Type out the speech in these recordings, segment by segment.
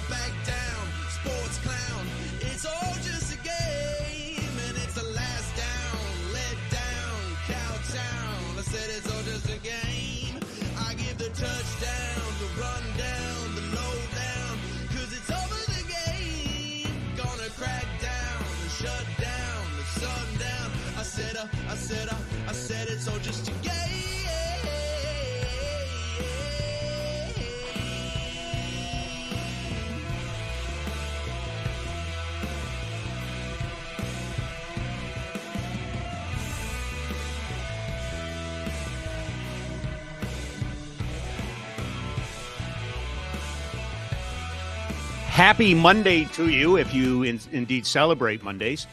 back down, sports clown. It's all just a game, and it's the last down, let down, Cowtown. I said it's all just a game. I give the touchdown, the rundown, the lowdown, cause it's over the game. Gonna crack down, shut down, the sundown. I said it's all just a game. Happy Monday to you if you indeed celebrate Mondays.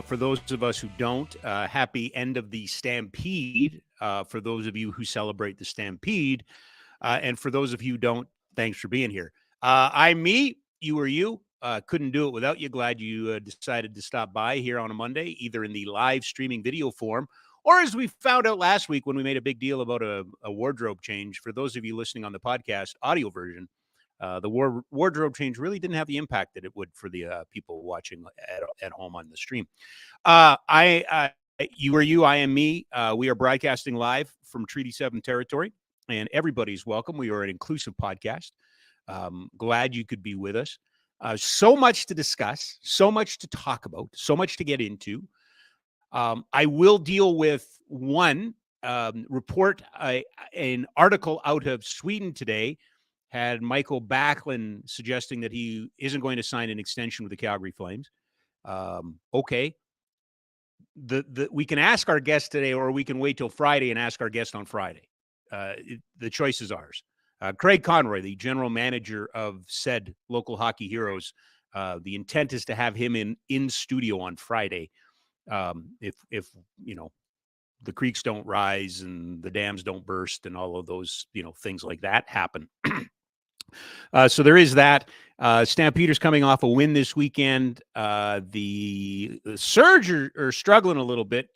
For those of us who don't, happy end of the Stampede. For those of you who celebrate the Stampede. And for those of you who don't, thanks for being here. I'm me, you are you. Couldn't do it without you. Glad you decided to stop by here on a Monday, either in the live streaming video form, or as we found out last week when we made a big deal about a wardrobe change. For those of you listening on the podcast audio version, the wardrobe change really didn't have the impact that it would for the people watching at home on the stream. You are you, I am me. We are broadcasting live from Treaty 7 territory, and everybody's welcome. We are an inclusive podcast. Glad you could be with us. So much to discuss, so much to talk about, so much to get into. I will deal with one report, an article out of Sweden today had Michael Backlund suggesting that he isn't going to sign an extension with the Calgary Flames. Okay. We can ask our guest today, or we can wait till Friday and ask our guest on Friday. The choice is ours. Craig Conroy, the general manager of said Local Hockey Heroes, the intent is to have him in studio on Friday. If you know, the creeks don't rise and the dams don't burst and all of those, things like that happen. So there is that. Stampeders coming off a win this weekend. The Surge are struggling a little bit.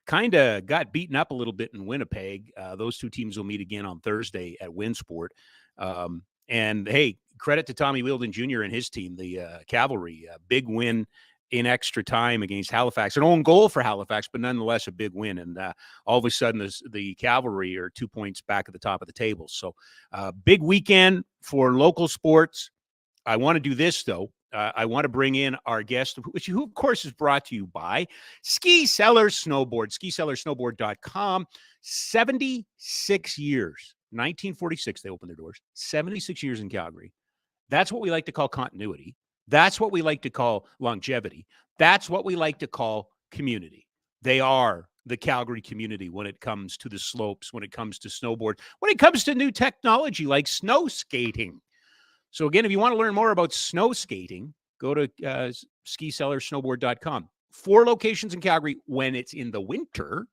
Kind of got beaten up a little bit in Winnipeg. Those two teams will meet again on Thursday at Winsport. And hey, credit to Tommy Wheeldon Jr. and his team, the Cavalry. Big win in extra time against Halifax. An own goal for Halifax, but nonetheless a big win. And all of a sudden, the Cavalry are 2 points back at the top of the table. So big weekend for local sports. I want to do this, though. I want to bring in our guest, who, of course, is brought to you by Ski Cellar Snowboard, skicellarsnowboard.com. 76 years. 1946, they opened their doors. 76 years in Calgary. That's what we like to call continuity. That's what we like to call longevity. That's what we like to call community. They are the Calgary community when it comes to the slopes, when it comes to snowboard, when it comes to new technology like snow skating. So again, if you want to learn more about snow skating, go to skicellarsnowboard.com. 4 locations in Calgary when it's in the winter.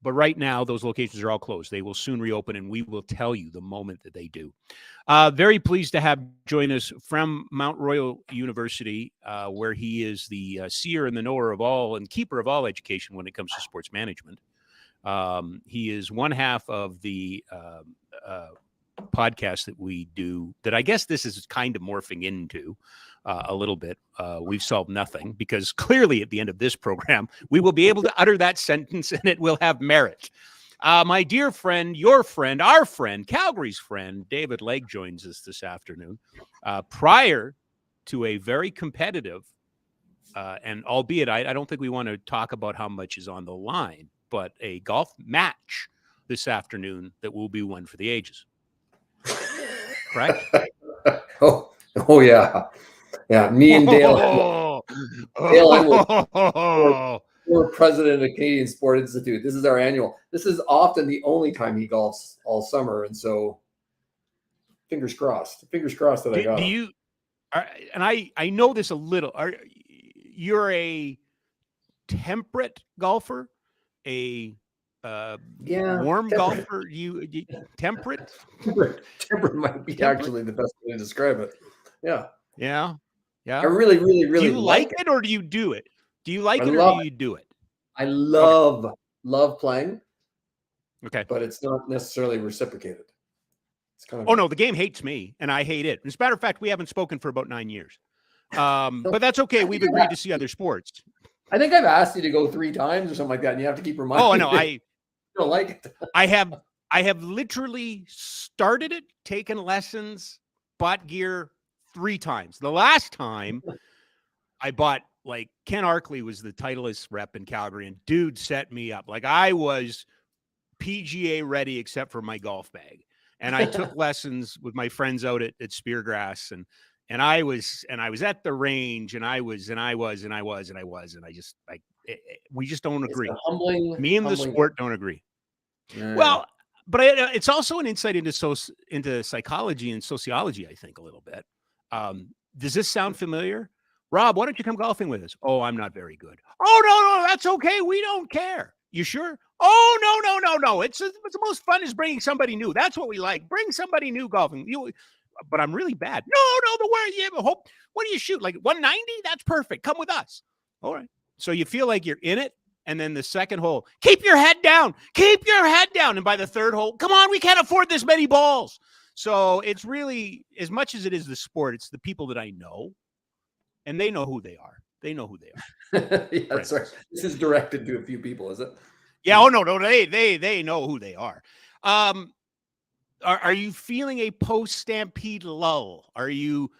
But right now, those locations are all closed. They will soon reopen, and we will tell you the moment that they do. Very pleased to have join us from Mount Royal University, where he is the seer and the knower of all and keeper of all education when it comes to sports management. He is one half of the podcast that we do that I guess this is kind of morphing into a little bit. We've solved nothing, because clearly at the end of this program, we will be able to utter that sentence and it will have merit. My dear friend, your friend, our friend, Calgary's friend, David Legg joins us this afternoon. Prior to a very competitive, and albeit I don't think we want to talk about how much is on the line, but a golf match this afternoon that will be one for the ages. Correct? Oh yeah. Yeah, me and Dale. Dale, we're president of Canadian Sport Institute. This is our annual. This is often the only time he golfs all summer, and so fingers crossed. Fingers crossed that I got. Do you? And I know this a little. You're a temperate golfer, a warm golfer. You temperate? Temperate might be actually the best way to describe it. Yeah. Yeah. Yeah. I really do you like it, or do you do it? Do you like it, or do you do it? I love playing. Okay. But it's not necessarily reciprocated. It's kind of Oh no, the game hates me, and I hate it. As a matter of fact, we haven't spoken for about 9 years. But that's okay. We've agreed to see other sports. I think I've asked you to go 3 times or something like that, and you have to keep reminding Oh me. no, I don't like it. I have literally started it, taken lessons, bought gear 3 times. The last time I bought, like, Ken Arkley was the Titleist rep in Calgary, and dude set me up. Like, I was PGA ready except for my golf bag. And I took lessons with my friends out at Speargrass, and I was at the range, and we just don't agree. Me and the sport don't agree. Yeah. Well, but it's also an insight into psychology and sociology, I think, a little bit. Does this sound familiar? Rob, why don't you come golfing with us? Oh, I'm not very good. Oh, no, that's okay. We don't care. You sure? Oh, no. It's the most fun is bringing somebody new. That's what we like. Bring somebody new golfing. But I'm really bad. No, the way you have a hope. What do you shoot? Like 190? That's perfect. Come with us. All right. So you feel like you're in it. And then the second hole, keep your head down. Keep your head down. And by the third hole, come on, we can't afford this many balls. So it's really, as much as it is the sport, it's the people that I know. And they know who they are. They know who they are. Yeah, that's right. This is directed to a few people, is it? Yeah. Oh no. They know who they are. Are you feeling a post-Stampede lull? Are you?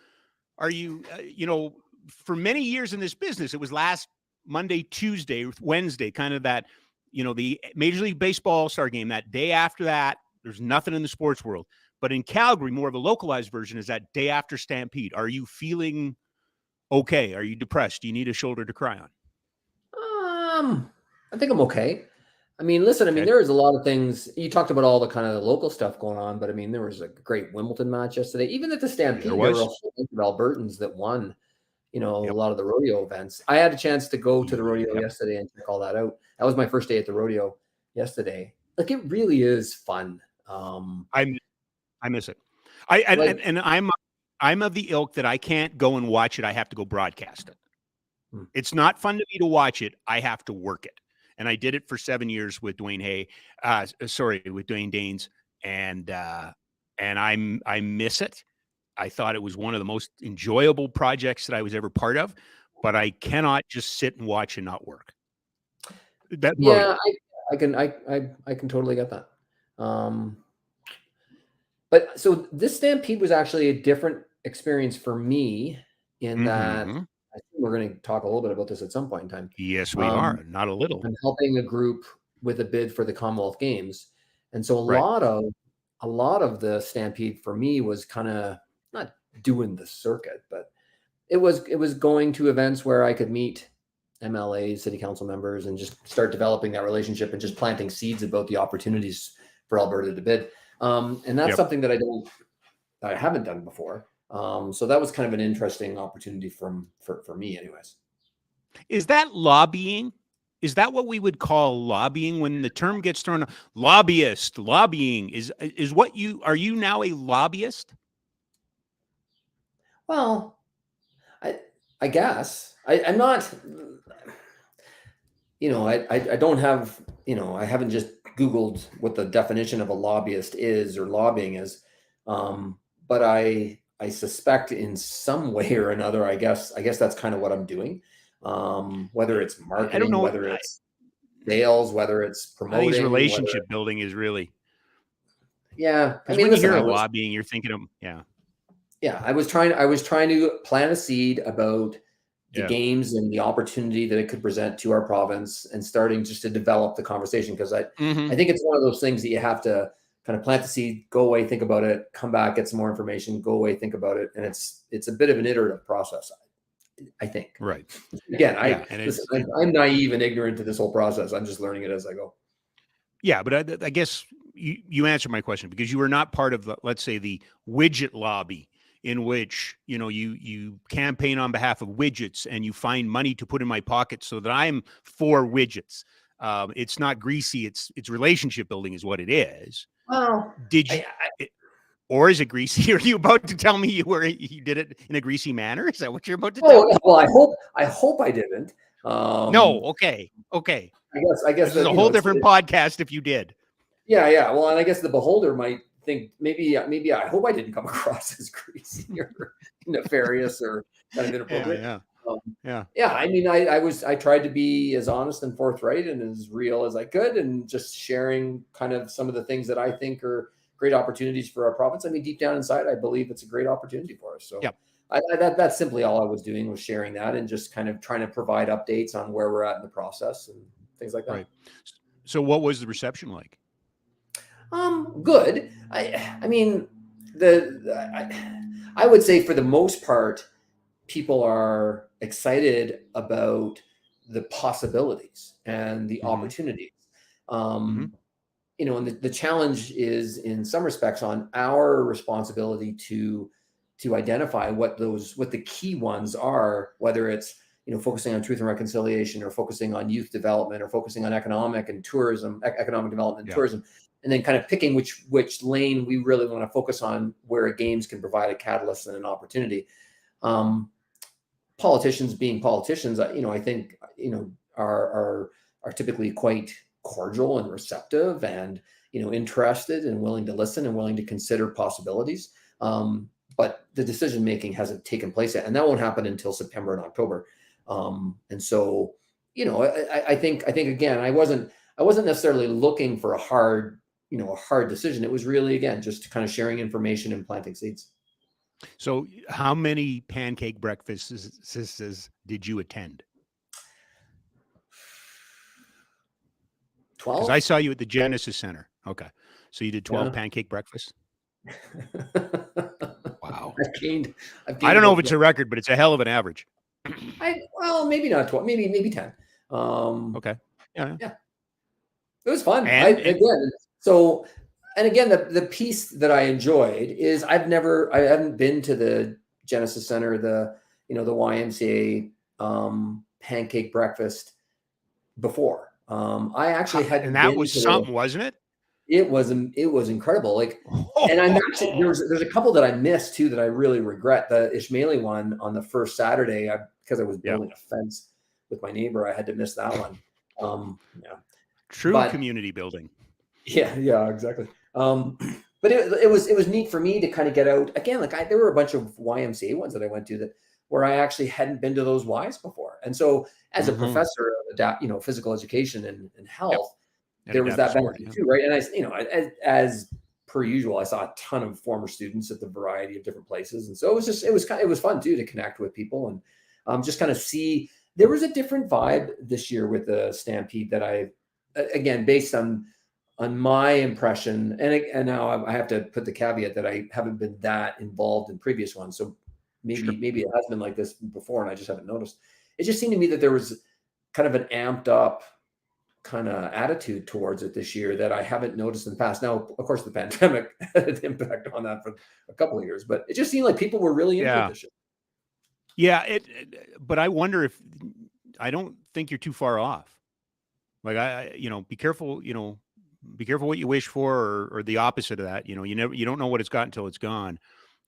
For many years in this business, it was last Monday, Tuesday, Wednesday, kind of that. The Major League Baseball All-Star game. That day after that, there's nothing in the sports world. But in Calgary, more of a localized version is that day after Stampede. Are you feeling okay? Are you depressed? Do you need a shoulder to cry on? I think I'm okay. I mean, listen, there was a lot of things. You talked about all the kind of the local stuff going on, but there was a great Wimbledon match yesterday. Even at the Stampede, there were a whole bunch of Albertans that won, a lot of the rodeo events. I had a chance to go to the rodeo yesterday and check all that out. That was my first day at the rodeo yesterday. Like, it really is fun. I miss it. I'm of the ilk that I can't go and watch it. I have to go broadcast it. It's not fun to me to watch it. I have to work it. And I did it for 7 years with with Dwayne Danes. And I miss it. I thought it was one of the most enjoyable projects that I was ever part of, but I cannot just sit and watch and not work. I can totally get that. But so this Stampede was actually a different experience for me in that I think we're going to talk a little bit about this at some point in time. Yes, we are. Not a little. I'm helping a group with a bid for the Commonwealth Games. And so a lot of the Stampede for me was kind of not doing the circuit, but it was going to events where I could meet MLAs, city council members, and just start developing that relationship and just planting seeds about the opportunities for Alberta to bid. And that's something that I haven't done before. So that was kind of an interesting opportunity for me anyways. Is that lobbying? Is that what we would call lobbying when the term gets thrown? Lobbying is what are you now a lobbyist? Well, I guess I'm not, I don't have, I haven't just Googled what the definition of a lobbyist is or lobbying is. But I suspect in some way or another, I guess that's kind of what I'm doing. Whether it's marketing, I don't know, whether it's sales, whether it's promoting. I think relationship building is really. Yeah. When you hear lobbying, you're thinking of, Yeah. I was trying to plant a seed about the games and the opportunity that it could present to our province and starting just to develop the conversation. Cause I think it's one of those things that you have to kind of plant the seed, go away, think about it, come back, get some more information, go away, think about it. And it's a bit of an iterative process, I think. Right. Again, I'm naive and ignorant to this whole process. I'm just learning it as I go. Yeah. But I guess you answered my question because you were not part of let's say the widget lobby in which, you campaign on behalf of widgets and you find money to put in my pocket so that I'm for widgets. It's not greasy. It's relationship building is what it is. Well, did you, or is it greasy? Are you about to tell me you did it in a greasy manner? Is that what you're about to tell me? Well, I hope I didn't. No. Okay. I guess this is a whole different podcast if you did. Yeah. Well, and I guess the beholder might think maybe I hope I didn't come across as greasy or nefarious or kind of inappropriate. Yeah. I mean, I tried to be as honest and forthright and as real as I could, and just sharing kind of some of the things that I think are great opportunities for our province. I mean, deep down inside, I believe it's a great opportunity for us. So that's simply all I was doing, was sharing that and just kind of trying to provide updates on where we're at in the process and things like that. Right. So what was the reception like? Good. I mean, I would say for the most part, people are excited about the possibilities and the opportunities. You know, and the challenge is, in some respects, on our responsibility to identify what the key ones are, whether it's, you know, focusing on truth and reconciliation, or focusing on youth development, or focusing on economic development and tourism, and then kind of picking which lane we really want to focus on, where games can provide a catalyst and an opportunity. Politicians being politicians, you know, I think, you know, are typically quite cordial and receptive, and, you know, interested and willing to listen and willing to consider possibilities. But the decision making hasn't taken place yet, and that won't happen until September and October. And so, you know, I think again, I wasn't necessarily looking for a hard decision. It was really, again, just kind of sharing information and planting seeds. So how many pancake breakfasts did you attend? 12. Because I saw you at the Genesis Center. Okay. So you did 12 pancake breakfasts? Wow. I've gained I don't know if it's a record, but it's a hell of an average. Well, maybe not 12, maybe 10. Okay. Yeah. It was fun. And again, the piece that I enjoyed is I haven't been to the Genesis Center, the YMCA pancake breakfast before. I actually had, and that was something, wasn't it? It was incredible. Like, and I'm actually, there's a couple that I missed too that I really regret. The Ishmaeli one on the first Saturday, because I was building a fence with my neighbor, I had to miss that one. True community building. Yeah, exactly. But it was neat for me to kind of get out again. Like, there were a bunch of YMCA ones that I went to where I actually hadn't been to those Ys before. And so, as a professor of physical education and health, there was that benefit too, right? And as per usual, I saw a ton of former students at the variety of different places, and so it was fun too to connect with people and just kind of see. There was a different vibe this year with the Stampede that again, based on my impression, and now I have to put the caveat that I haven't been that involved in previous ones, so maybe it has been like this before and I just haven't noticed. It just seemed to me that there was kind of an amped up kind of attitude towards it this year that I haven't noticed in the past. Now, of course, the pandemic had an impact on that for a couple of years, but it just seemed like people were really into this shit. Yeah, but I wonder if, I don't think you're too far off. Like, be careful, be careful what you wish for, or the opposite of that. You don't know what it's got until it's gone.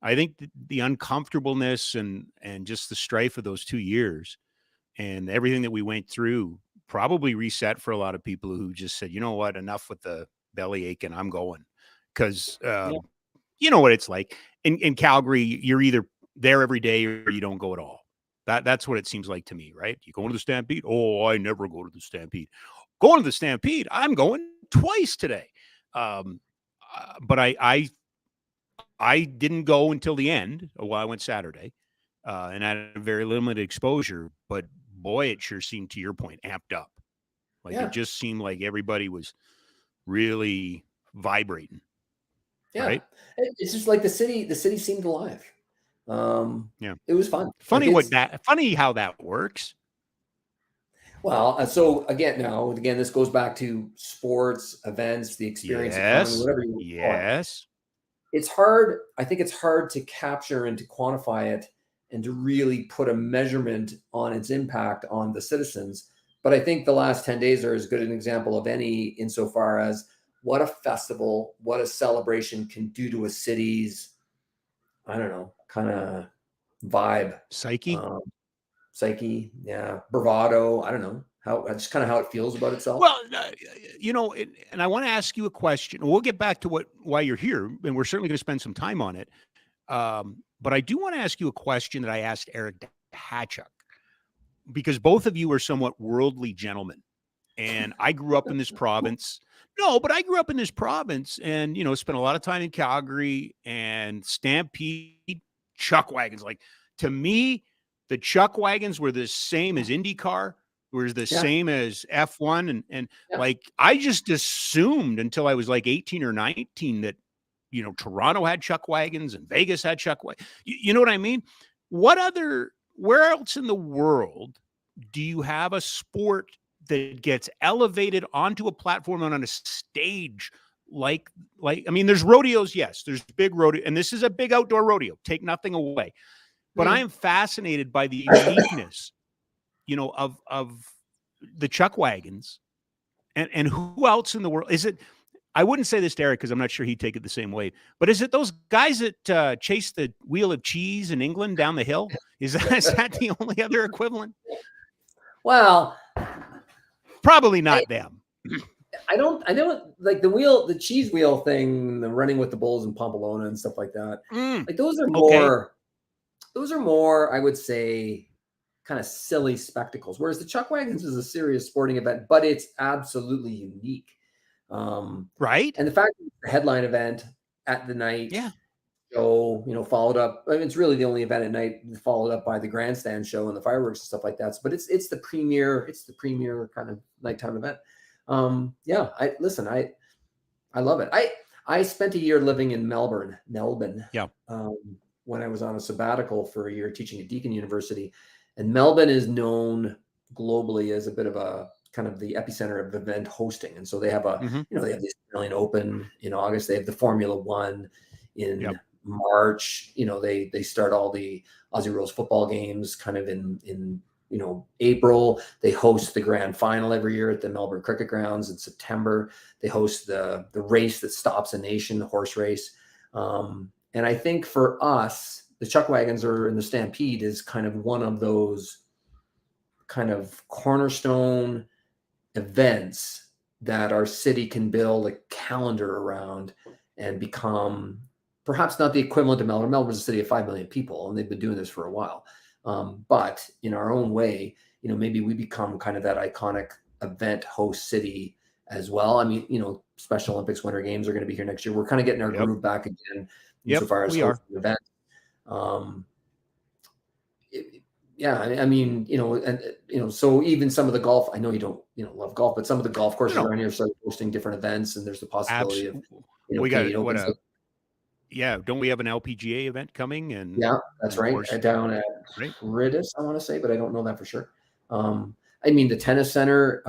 I think the uncomfortableness and just the strife of those 2 years and everything that we went through probably reset for a lot of people who just said, you know what, enough with the belly ache and I'm going. Because you know what it's like. In Calgary, you're either there every day or you don't go at all. That's what it seems like to me, right? You going to the Stampede? Oh, I never go to the Stampede. Going to the Stampede, I'm going twice today. But I didn't go until the end. Well, I went Saturday, and I had a very limited exposure. But boy, it sure seemed, to your point, amped up. Like, it just seemed like everybody was really vibrating. Yeah, right? It's just like the city seemed alive. It was fun. Funny how that works. Well, so again, this goes back to sports, events, the experience, economy, whatever you want to call it. It's hard. I think it's hard to capture and to quantify it and to really put a measurement on its impact on the citizens. But I think the last 10 days are as good an example of any, insofar as what a festival, what a celebration can do to a city's, I don't know, kind of vibe. Psyche? Psyche, yeah. Bravado, I don't know. just kind of how it feels about itself? Well, and I want to ask you a question. We'll get back to why you're here, and we're certainly going to spend some time on it. But I do want to ask you a question that I asked Eric Hatchuk, because both of you are somewhat worldly gentlemen, and I grew up in this province. No, but I grew up in this province, and spent a lot of time in Calgary and Stampede chuck wagons. Like, to me, the chuck wagons were the same as IndyCar. Was the same as F1. And like, I just assumed until I was like 18 or 19 that, Toronto had chuck wagons and Vegas had chuck wagons. You know what I mean? Where else in the world do you have a sport that gets elevated onto a platform and on a stage? Like, I mean, there's rodeos. Yes, there's big rodeo. And this is a big outdoor rodeo. Take nothing away. But I am fascinated by the uniqueness of the chuck wagons, and who else in the world is it? I wouldn't say this to Eric because I'm not sure he'd take it the same way, but is it those guys that chase the wheel of cheese in England down the hill? Is that the only other equivalent? Well, probably not them. I don't like the cheese wheel thing, the running with the bulls in Pamplona and stuff like that. Like, those are more, I would say, kind of silly spectacles, whereas the chuck wagons is a serious sporting event, but it's absolutely unique. Right. And the fact that the headline event at the night show, followed up, I mean, it's really the only event at night followed up by the grandstand show and the fireworks and stuff like that. But it's the premier kind of nighttime event. I love it. I spent a year living in Melbourne. Yeah. When I was on a sabbatical for a year teaching at Deakin University. And Melbourne is known globally as a bit of a kind of the epicenter of event hosting. And so they have they have the Australian Open in August. They have the Formula One in March. They start all the Aussie Rules football games kind of in April. They host the grand final every year at the Melbourne Cricket Grounds in September. They host the race that stops a nation, the horse race. And I think for us, the chuck wagons in the Stampede is kind of one of those kind of cornerstone events that our city can build a calendar around and become perhaps not the equivalent to Melbourne. Melbourne's a city of 5 million people, and they've been doing this for a while. But in our own way, maybe we become kind of that iconic event host city as well. I mean, Special Olympics Winter Games are going to be here next year. We're kind of getting our groove back again insofar as hosting events. So even some of the golf, I know you don't, love golf, but some of the golf courses around here start hosting different events, and there's the possibility of, we got don't we have an LPGA event coming? And that's right. Down at Riddis, I want to say, but I don't know that for sure. I mean, the tennis center,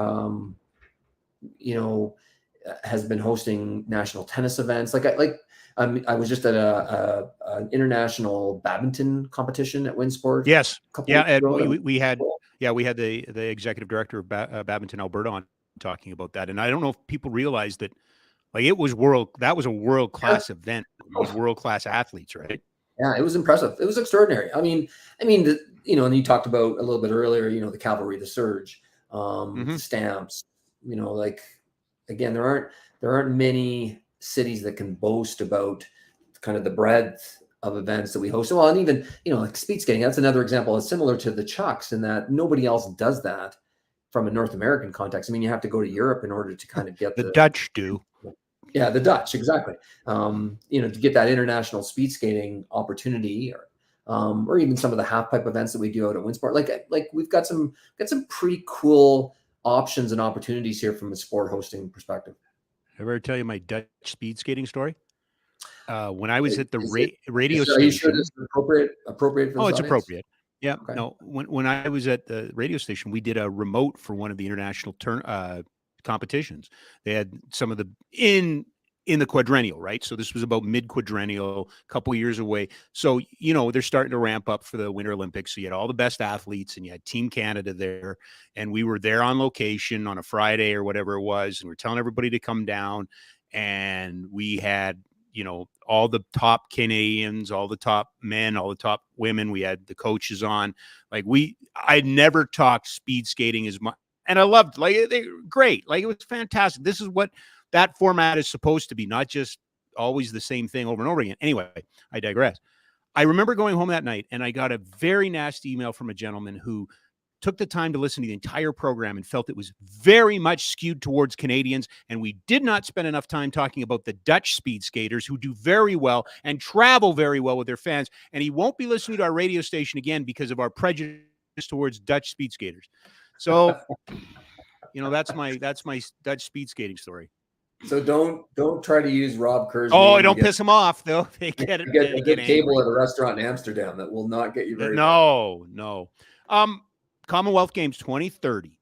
has been hosting national tennis events. I was just at an international badminton competition at Winsport. Yes. And we had the executive director of Badminton Alberta on talking about that. And I don't know if people realize that, like, that was a world-class event. It was world-class athletes, right? Yeah, it was impressive. It was extraordinary. I mean, and you talked about a little bit earlier, the cavalry, the surge, the stamps, again, there aren't many cities that can boast about kind of the breadth of events that we host. Well, and even, like speed skating, that's another example. It's similar to the chucks in that nobody else does that from a North American context. I mean, you have to go to Europe in order to kind of get the Dutch do. Yeah, the Dutch, exactly. To get that international speed skating opportunity, or even some of the half pipe events that we do out at Winsport. Like we've got some pretty cool options and opportunities here from a sport hosting perspective. Ever tell you my Dutch speed skating story? When I was at the radio station. Are you sure this is appropriate for this it's audience? Appropriate. Yeah. Okay. No, when I was at the radio station, we did a remote for one of the international competitions. They had some of the in the quadrennial, right? So this was about mid-quadrennial, a couple of years away. So, they're starting to ramp up for the Winter Olympics. So you had all the best athletes, and you had Team Canada there. And we were there on location on a Friday or whatever it was. And we're telling everybody to come down. And we had, all the top Canadians, all the top men, all the top women. We had the coaches on. I'd never talked speed skating as much. and I loved they great. Like it was fantastic. This is what that format is supposed to be, not just always the same thing over and over again. Anyway, I digress. I remember going home that night and I got a very nasty email from a gentleman who took the time to listen to the entire program and felt it was very much skewed towards Canadians. And we did not spend enough time talking about the Dutch speed skaters who do very well and travel very well with their fans. And he won't be listening to our radio station again because of our prejudice towards Dutch speed skaters. So, that's my Dutch speed skating story. So don't try to use Rob Kerr's name. I don't piss them off though. They get a good table at a restaurant in Amsterdam that will not get you very far. No. Commonwealth Games 2030.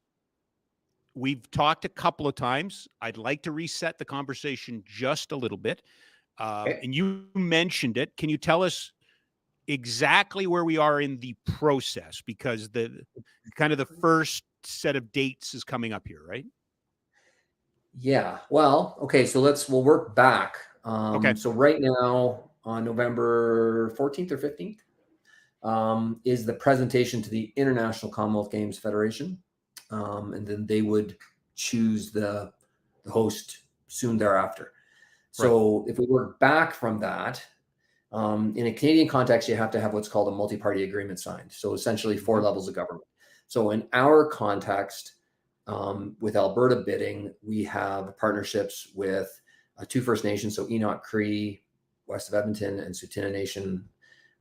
We've talked a couple of times. I'd like to reset the conversation just a little bit. And you mentioned it. Can you tell us exactly where we are in the process? Because the first set of dates is coming up here, right? Yeah. Well, okay. So we'll work back. Okay. So right now on November 14th or 15th is the presentation to the International Commonwealth Games Federation. And then they would choose the host soon thereafter. So if we work back from that, in a Canadian context, you have to have what's called a multi-party agreement signed. So essentially 4 levels of government. So in our context, with Alberta bidding, we have partnerships with 2 First Nations, so Enoch Cree, west of Edmonton, and Tsuut'ina Nation,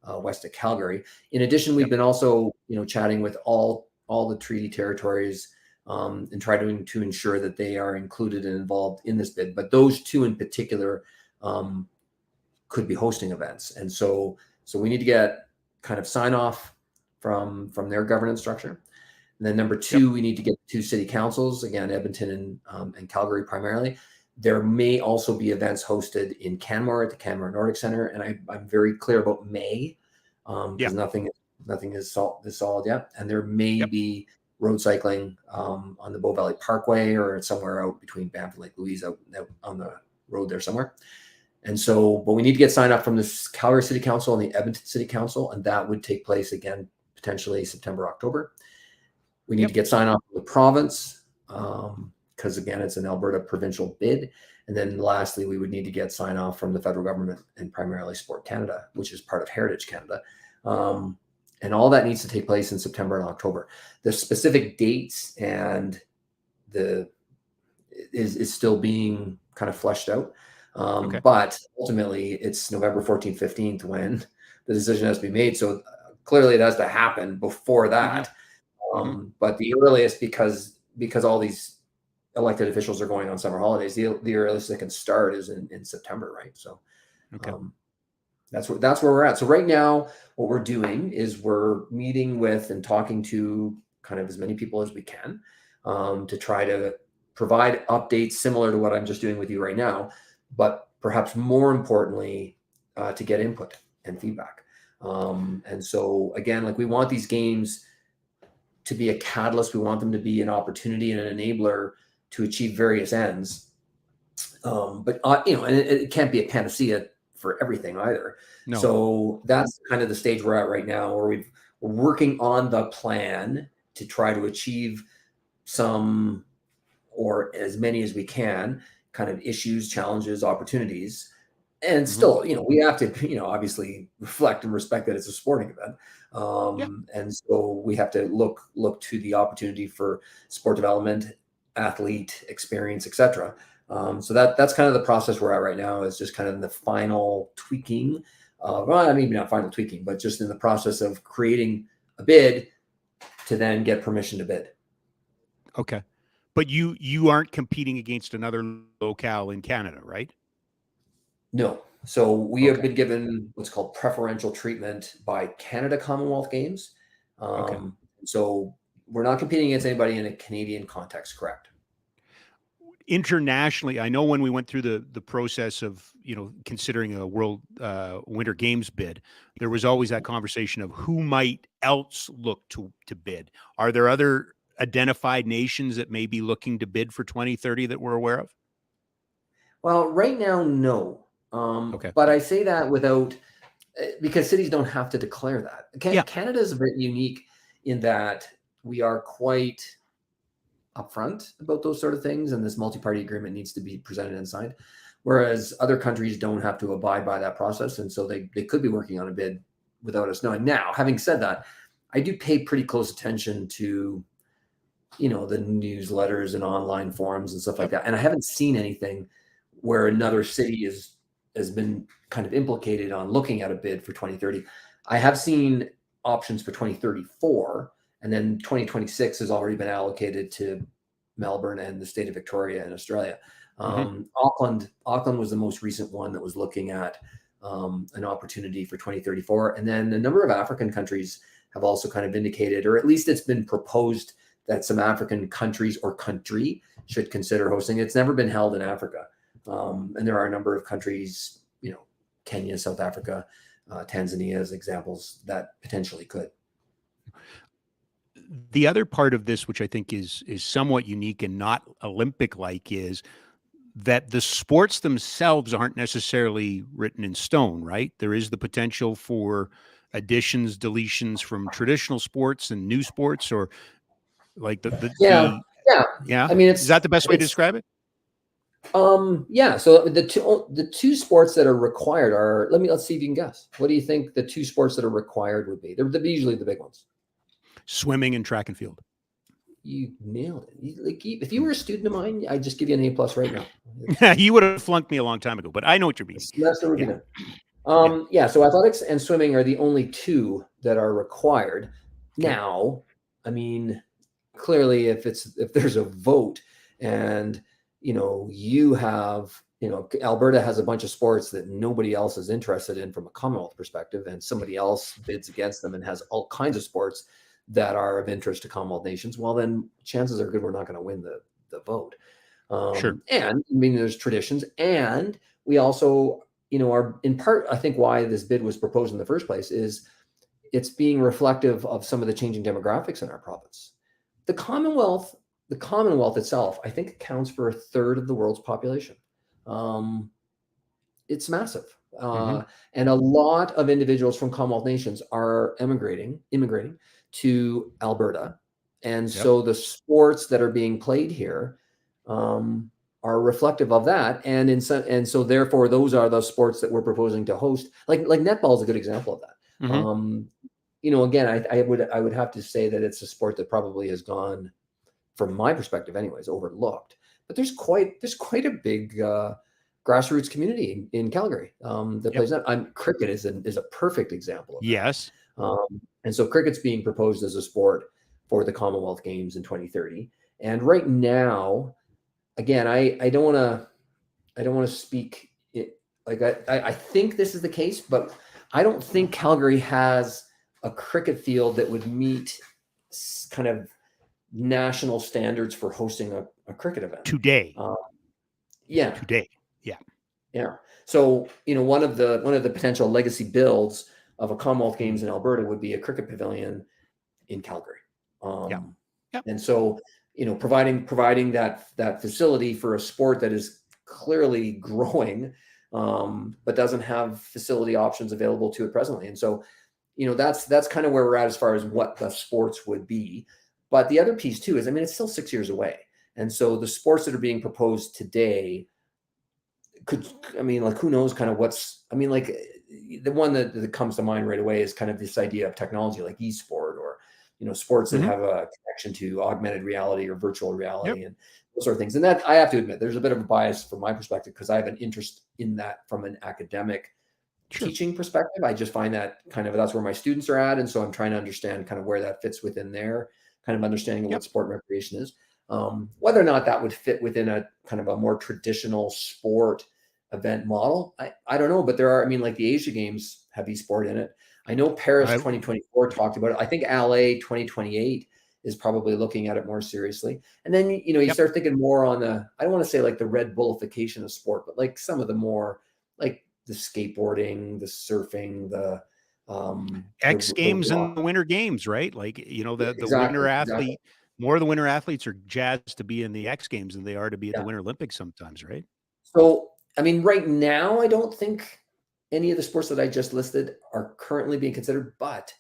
west of Calgary. In addition, we've been also, chatting with all the treaty territories and trying to ensure that they are included and involved in this bid. But those 2 in particular could be hosting events, and so we need to get kind of sign off from their governance structure. And then number 2, we need to get 2 city councils, again, Edmonton and Calgary primarily. There may also be events hosted in Canmore at the Canmore Nordic Center. And I'm very clear about May because nothing is solid yet. And there may be road cycling on the Bow Valley Parkway or somewhere out between Banff and Lake Louise out on the road there somewhere. And so, but we need to get signed up from the Calgary City Council and the Edmonton City Council. And that would take place again, potentially September, October. We need to get signed off from the province because, again, it's an Alberta provincial bid. And then lastly, we would need to get sign off from the federal government and primarily Sport Canada, which is part of Heritage Canada. And all that needs to take place in September and October. The specific dates and is still being kind of fleshed out. But ultimately, it's November 14th, 15th when the decision has to be made. So clearly it has to happen before that. But the earliest, because all these elected officials are going on summer holidays, the earliest they can start is in September, right? So that's where we're at. So right now, what we're doing is we're meeting with and talking to kind of as many people as we can to try to provide updates similar to what I'm just doing with you right now, but perhaps more importantly, to get input and feedback. And so again, like we want these games to be a catalyst. We want them to be an opportunity and an enabler to achieve various ends. But and it can't be a panacea for everything either. No. So that's kind of the stage we're at right now, where we're working on the plan to try to achieve some or as many as we can kind of issues, challenges, opportunities. And still, we have to, obviously reflect and respect that it's a sporting event. And so we have to look to the opportunity for sport development, athlete experience, etc. So that's kind of the process we're at right now, is just kind of in the final tweaking. Maybe not final tweaking, but just in the process of creating a bid to then get permission to bid. Okay. But you aren't competing against another locale in Canada, right? No. So we have been given what's called preferential treatment by Canada Commonwealth Games. So we're not competing against anybody in a Canadian context, correct? Internationally, I know when we went through the process of, considering a World Winter Games bid, there was always that conversation of who might else look to bid. Are there other identified nations that may be looking to bid for 2030 that we're aware of? Well, right now, no. But I say that because cities don't have to declare that. Canada is a bit unique in that we are quite upfront about those sort of things, and this multi-party agreement needs to be presented and signed. Whereas other countries don't have to abide by that process, and so they could be working on a bid without us knowing. Now, having said that, I do pay pretty close attention to, the newsletters and online forums and stuff like that, and I haven't seen anything where another city has been kind of implicated on looking at a bid for 2030. I have seen options for 2034, and then 2026 has already been allocated to Melbourne and the state of Victoria in Australia. Auckland was the most recent one that was looking at an opportunity for 2034. And then a number of African countries have also kind of indicated, or at least it's been proposed, that some African countries or country should consider hosting. It's never been held in Africa. And there are a number of countries, Kenya, South Africa, Tanzania as examples that potentially could. The other part of this, which I think is somewhat unique and not Olympic-like, is that the sports themselves aren't necessarily written in stone, right? There is the potential for additions, deletions from traditional sports and new sports, or like yeah. I mean, is that the best way to describe it? Yeah. So the two sports that are required are, let's see if you can guess. What do you think the two sports that are required would be? They're usually the big ones. Swimming and track and field. You nailed it. If you were a student of mine, I'd just give you an A+ right now. You would have flunked me a long time ago, but I know what you're meaning. So athletics and swimming are the only two that are required. Okay. Now, I mean, clearly if there's a vote and, you have, Alberta has a bunch of sports that nobody else is interested in from a Commonwealth perspective, and somebody else bids against them and has all kinds of sports that are of interest to Commonwealth nations, well, then chances are good we're not going to win the vote. Sure. And I mean, there's traditions, and we also, are in part, I think why this bid was proposed in the first place is it's being reflective of some of the changing demographics in our province. The Commonwealth itself, I think, accounts for a third of the world's population. It's massive. And a lot of individuals from Commonwealth nations are immigrating to Alberta. And so the sports that are being played here are reflective of that. And so therefore, those are the sports that we're proposing to host. Like netball is a good example of that. Again, I would have to say that it's a sport that probably has gone, from my perspective anyways, overlooked. But there's quite a big grassroots community in Calgary that plays that. Cricket is a perfect example of that. Yes. And so cricket's being proposed as a sport for the Commonwealth Games in 2030. And right now, again, I don't want to speak it like I think this is the case, but I don't think Calgary has a cricket field that would meet kind of national standards for hosting a cricket event today. Today. Yeah. Yeah. So, one of the potential legacy builds of a Commonwealth Games in Alberta would be a cricket pavilion in Calgary. And so, providing that facility for a sport that is clearly growing, but doesn't have facility options available to it presently. And so, that's kind of where we're at as far as what the sports would be. But the other piece too is, it's still 6 years away. And so the sports that are being proposed today who knows kind of the one that comes to mind right away is kind of this idea of technology like e-sport or, sports that have a connection to augmented reality or virtual reality and those sort of things. And that, I have to admit, there's a bit of a bias from my perspective because I have an interest in that from an academic teaching perspective. I just find that that's where my students are at. And so I'm trying to understand kind of where that fits within their kind of understanding of what sport and recreation is. Whether or not that would fit within a kind of a more traditional sport event model, I don't know. But there are, like the Asia Games have e-sport in it. I know Paris 2024 talked about it. I think LA 2028 is probably looking at it more seriously. And then, you start thinking more on I don't want to say like the Red Bullification of sport, but like some of the more like the skateboarding, the surfing, the X Games and the Winter Games, right? Like, the winter athlete, more of the winter athletes are jazzed to be in the X Games than they are to be at the Winter Olympics sometimes, right? So, right now, I don't think any of the sports that I just listed are currently being considered, but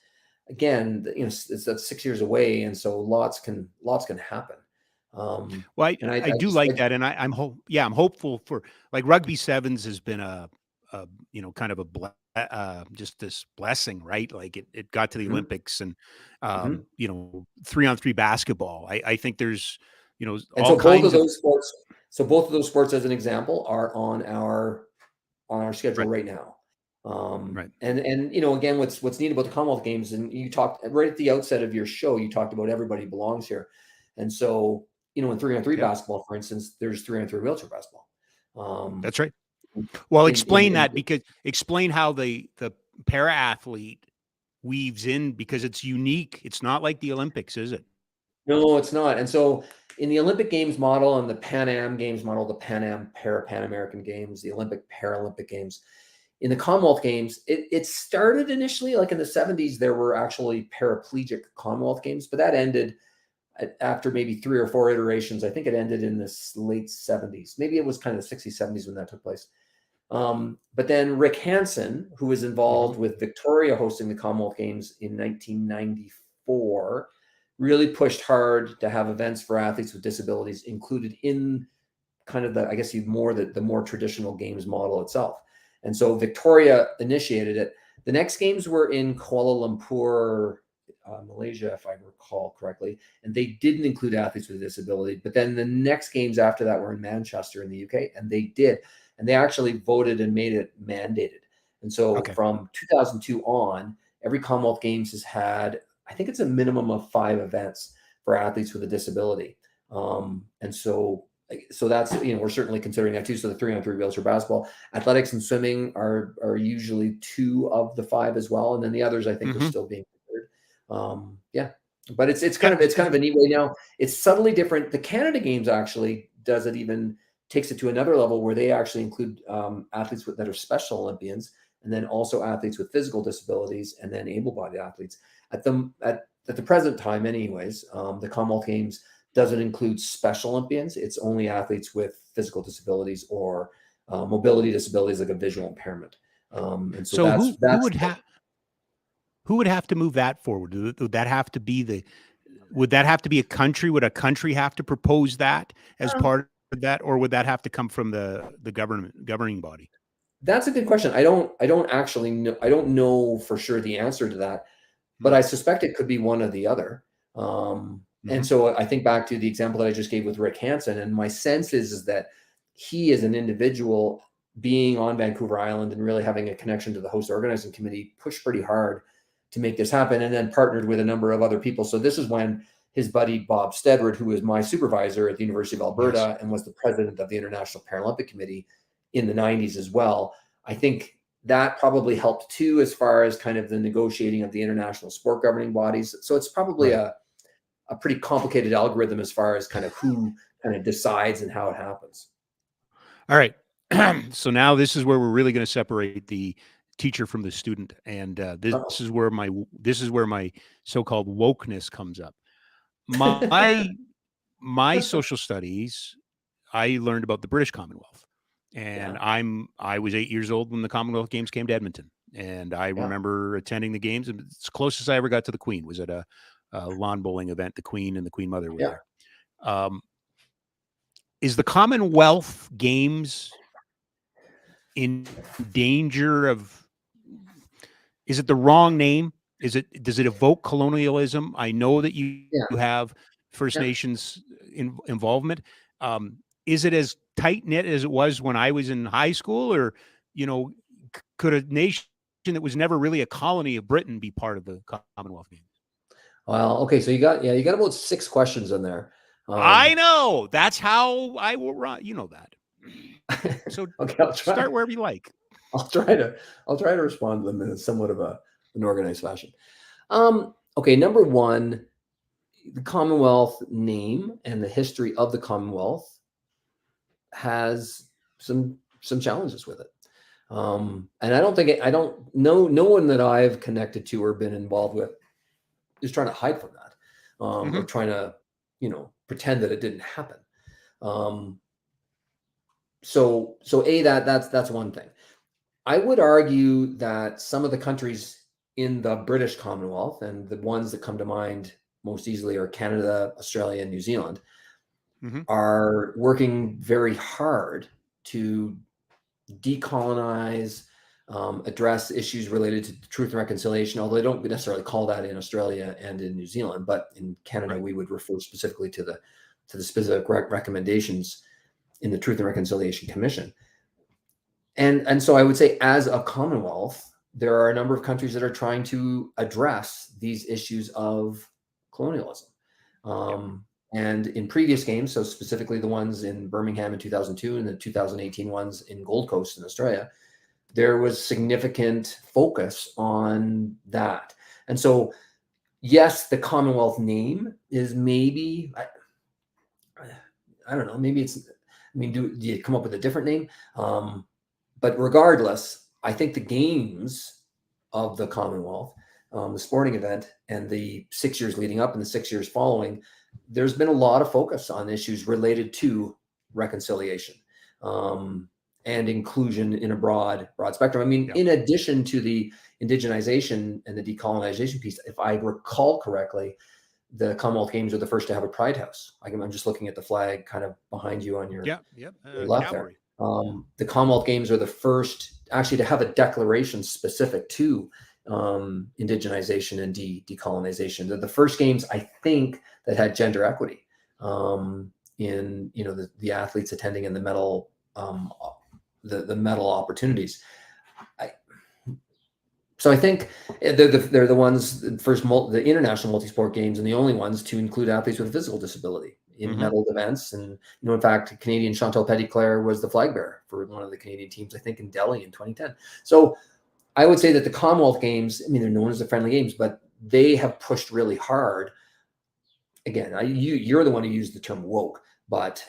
again, that's 6 years away. And so lots can happen. Um, Well, and I do like that, and I'm hopeful for, like, rugby sevens has been a kind of just this blessing, right? Like it got to the mhm, Olympics, and mhm. 3-on-3 basketball. I think there's And all so both of kinds of those sports, as an example, are on our schedule right, right now. right, And again, what's neat about the Commonwealth Games, and you talked right at the outset of your show, you talked about everybody belongs here, and so in 3-on-3 yeah, basketball, for instance, there's 3-on-3 wheelchair basketball. Um, that's right. Well, explain in that, because explain how the para athlete weaves in, because it's unique. It's not like the Olympics, is it? No, it's not. And so in the Olympic Games model and the Pan Am Games model, the Pan Am Pan American Games, the Olympic Paralympic Games, in the Commonwealth Games, it started initially like in the 70s. There were actually paraplegic Commonwealth Games, but that ended after maybe 3 or 4 iterations. I think it ended in the late 70s. Maybe it was kind of the 60s, 70s when that took place. But then Rick Hansen, who was Hmm. involved with Victoria hosting the Commonwealth Games in 1994, really pushed hard to have events for athletes with disabilities included in kind of I guess, the more traditional games model itself. And so Victoria initiated it. The next games were in Kuala Lumpur, Malaysia, if I recall correctly, and they didn't include athletes with a disability. But then the next games after that were in Manchester in the UK, and they did. And they actually voted and made it mandated. And so Okay. from 2002 on, every Commonwealth Games has had, I think it's a minimum of 5 events for athletes with a disability. And so that's, we're certainly considering that too. So the 3-on-3 wheelchair basketball, athletics and swimming are usually 2 of the 5 as well, and then the others I think are Hmm. still being considered. Yeah, but it's Yeah. kind of a neat way now. It's subtly different. The Canada Games actually does it, even takes it to another level where they actually include athletes that are Special Olympians, and then also athletes with physical disabilities, and then able-bodied athletes. At the present time, anyways, the Commonwealth Games doesn't include Special Olympians. It's only athletes with physical disabilities or mobility disabilities, like a visual impairment. And so So that's who would have to move that forward? Would that have to be would that have to be a country? Would a country have to propose that as um, part of that, or would that have to come from the governing body? that's a good question. I don't actually know. I don't know for sure the answer to that, but I suspect it could be one or the other. And Mm-hmm. so I think back to the example that I just gave with Rick Hansen, and my sense is that he, as an individual, being on Vancouver Island and really having a connection to the host organizing committee, pushed pretty hard to make this happen, and then partnered with a number of other people. So this is when his buddy Bob Stedward, who was my supervisor at the University of Yes. Alberta and was the president of the International Paralympic Committee in the 90s as well, I think that probably helped too, as far as kind of the negotiating of the international sport governing bodies. So it's probably Right. a pretty complicated algorithm as far as kind of who kind of decides and how it happens. All right. So now this is where we're really going to separate the teacher from the student, and this Oh. is where my so-called wokeness comes up. My my social studies, I learned about the British Commonwealth, and Yeah, I was 8 years old when the Commonwealth Games came to Edmonton, and I yeah. remember attending the games, and it's closest I ever got to the Queen was at a lawn bowling event. The Queen and the Queen Mother were Yeah. there. Is the Commonwealth Games in danger of, is it the wrong name? Does it evoke colonialism? I know that you Yeah. have First Yeah. Nations involvement. Is it as tight knit as it was when I was in high school, or you know, could a nation that was never really a colony of Britain be part of the Commonwealth Games? Well, okay. So you got about 6 questions in there. I Um, know, that's how I will run. You know that. So okay, start wherever you like. I'll try to respond to them in somewhat of an organized fashion. Okay, number one, the Commonwealth name and the history of the Commonwealth has some challenges with it. And I don't know, no one that I've connected to or been involved with is trying to hide from that, or Hmm. trying to, pretend that it didn't happen. Um, so that's one thing. I would argue that some of the countries in the British Commonwealth, and the ones that come to mind most easily are Canada, Australia, and New Zealand, are working very hard to decolonize, address issues related to truth and reconciliation, although they don't necessarily call that in Australia and in New Zealand, but in Canada, we would refer specifically to the specific recommendations in the Truth and Reconciliation Commission. And so I would say, as a Commonwealth, there are a number of countries that are trying to address these issues of colonialism. And in previous games, so specifically the ones in Birmingham in 2002 and the 2018 ones in Gold Coast in Australia, there was significant focus on that. And so, yes, the Commonwealth name is maybe, I don't know, maybe it's, I mean, do you come up with a different name? But regardless, I think the games of the Commonwealth, the sporting event, and the 6 years leading up and the 6 years following, there's been a lot of focus on issues related to reconciliation and inclusion in a broad spectrum. I mean, in addition to the indigenization and the decolonization piece, if I recall correctly, the Commonwealth Games are the first to have a Pride House. I'm just looking at the flag kind of behind you on your, your left there. The Commonwealth Games are the first actually to have a declaration specific to indigenization and decolonization. They're the first games, I think, that had gender equity in the athletes attending and the medal the medal opportunities. So I think they're the ones first the international multi-sport games and the only ones to include athletes with a physical disability in medal events. And in fact, Canadian Chantal Petitclerc was the flag bearer for one of the Canadian teams, I think, in Delhi in 2010. So I would say that the Commonwealth Games, I mean, they're known as the friendly games, but they have pushed really hard. Again, you're the one who used the term woke, but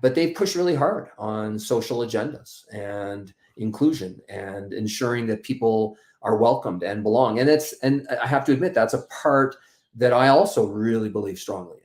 they've pushed really hard on social agendas and inclusion and ensuring that people are welcomed and belong. And I have to admit, that's a part that I also really believe strongly in.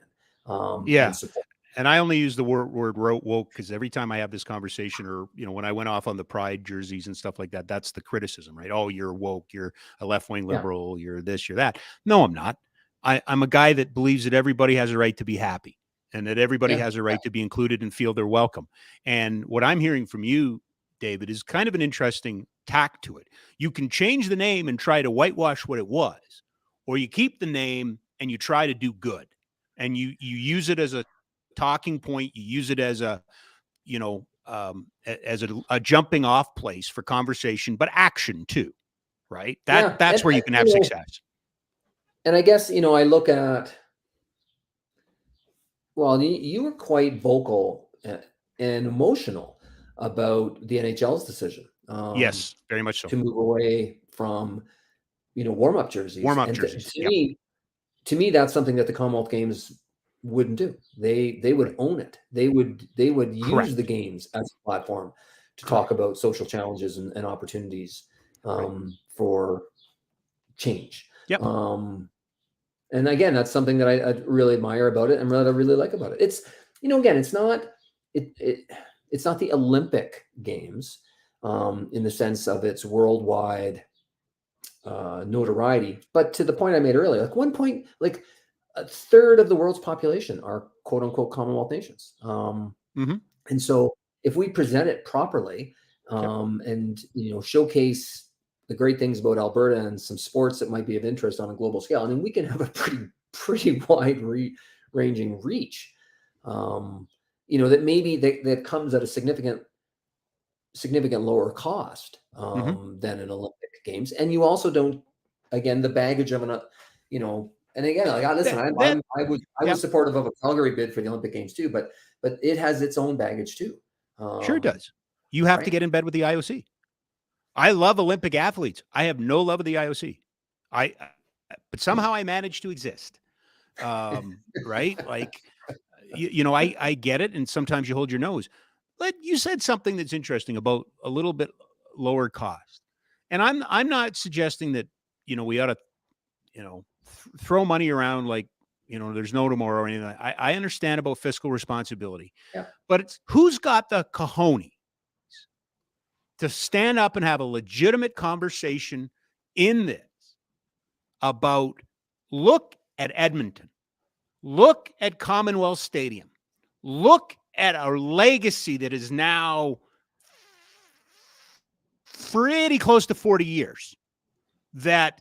And I only use the word woke because every time I have this conversation, or when I went off on the Pride jerseys and stuff like that, that's the criticism, right? Oh, you're woke, you're a left-wing liberal, you're this, you're that. No, I'm not. I'm a guy that believes that everybody has a right to be happy and that everybody has a right to be included and feel they're welcome. And what I'm hearing from you, David, is kind of an interesting tack to it. You can change the name and try to whitewash what it was, or you keep the name and you try to do good. And you use it as a talking point. You use it as a, as a jumping off place for conversation, but action too, right? That's where you can have success. And I guess, I look at, well, you were quite vocal and emotional about the NHL's decision. Yes, very much so. To move away from, warm-up jerseys. To me, that's something that the Commonwealth Games wouldn't do. They would own it. They would use the games as a platform to talk about social challenges and opportunities for change. And again, that's something that I really admire about it and that I really like about it. It's, again, it's not the Olympic Games in the sense of its worldwide notoriety, but to the point I made earlier, like a third of the world's population are quote unquote Commonwealth nations. And so if we present it properly and, showcase the great things about Alberta and some sports that might be of interest on a global scale, I mean, we can have a pretty wide ranging reach, that maybe that comes at a significant lower cost than an Olympic Games. And you also don't, again, the baggage of and again, I was supportive of a Calgary bid for the Olympic Games too, but it has its own baggage too. Sure does. You have to get in bed with the IOC. I love Olympic athletes. I have no love of the IOC. But somehow I managed to exist. Right? Like, I get it. And sometimes you hold your nose. But you said something that's interesting about a little bit lower cost. And I'm not suggesting that, we ought to, throw money around like, there's no tomorrow or anything. I understand about fiscal responsibility, but it's who's got the cojones to stand up and have a legitimate conversation in this about, look at Edmonton, look at Commonwealth Stadium, look at our legacy that is now pretty close to 40 years that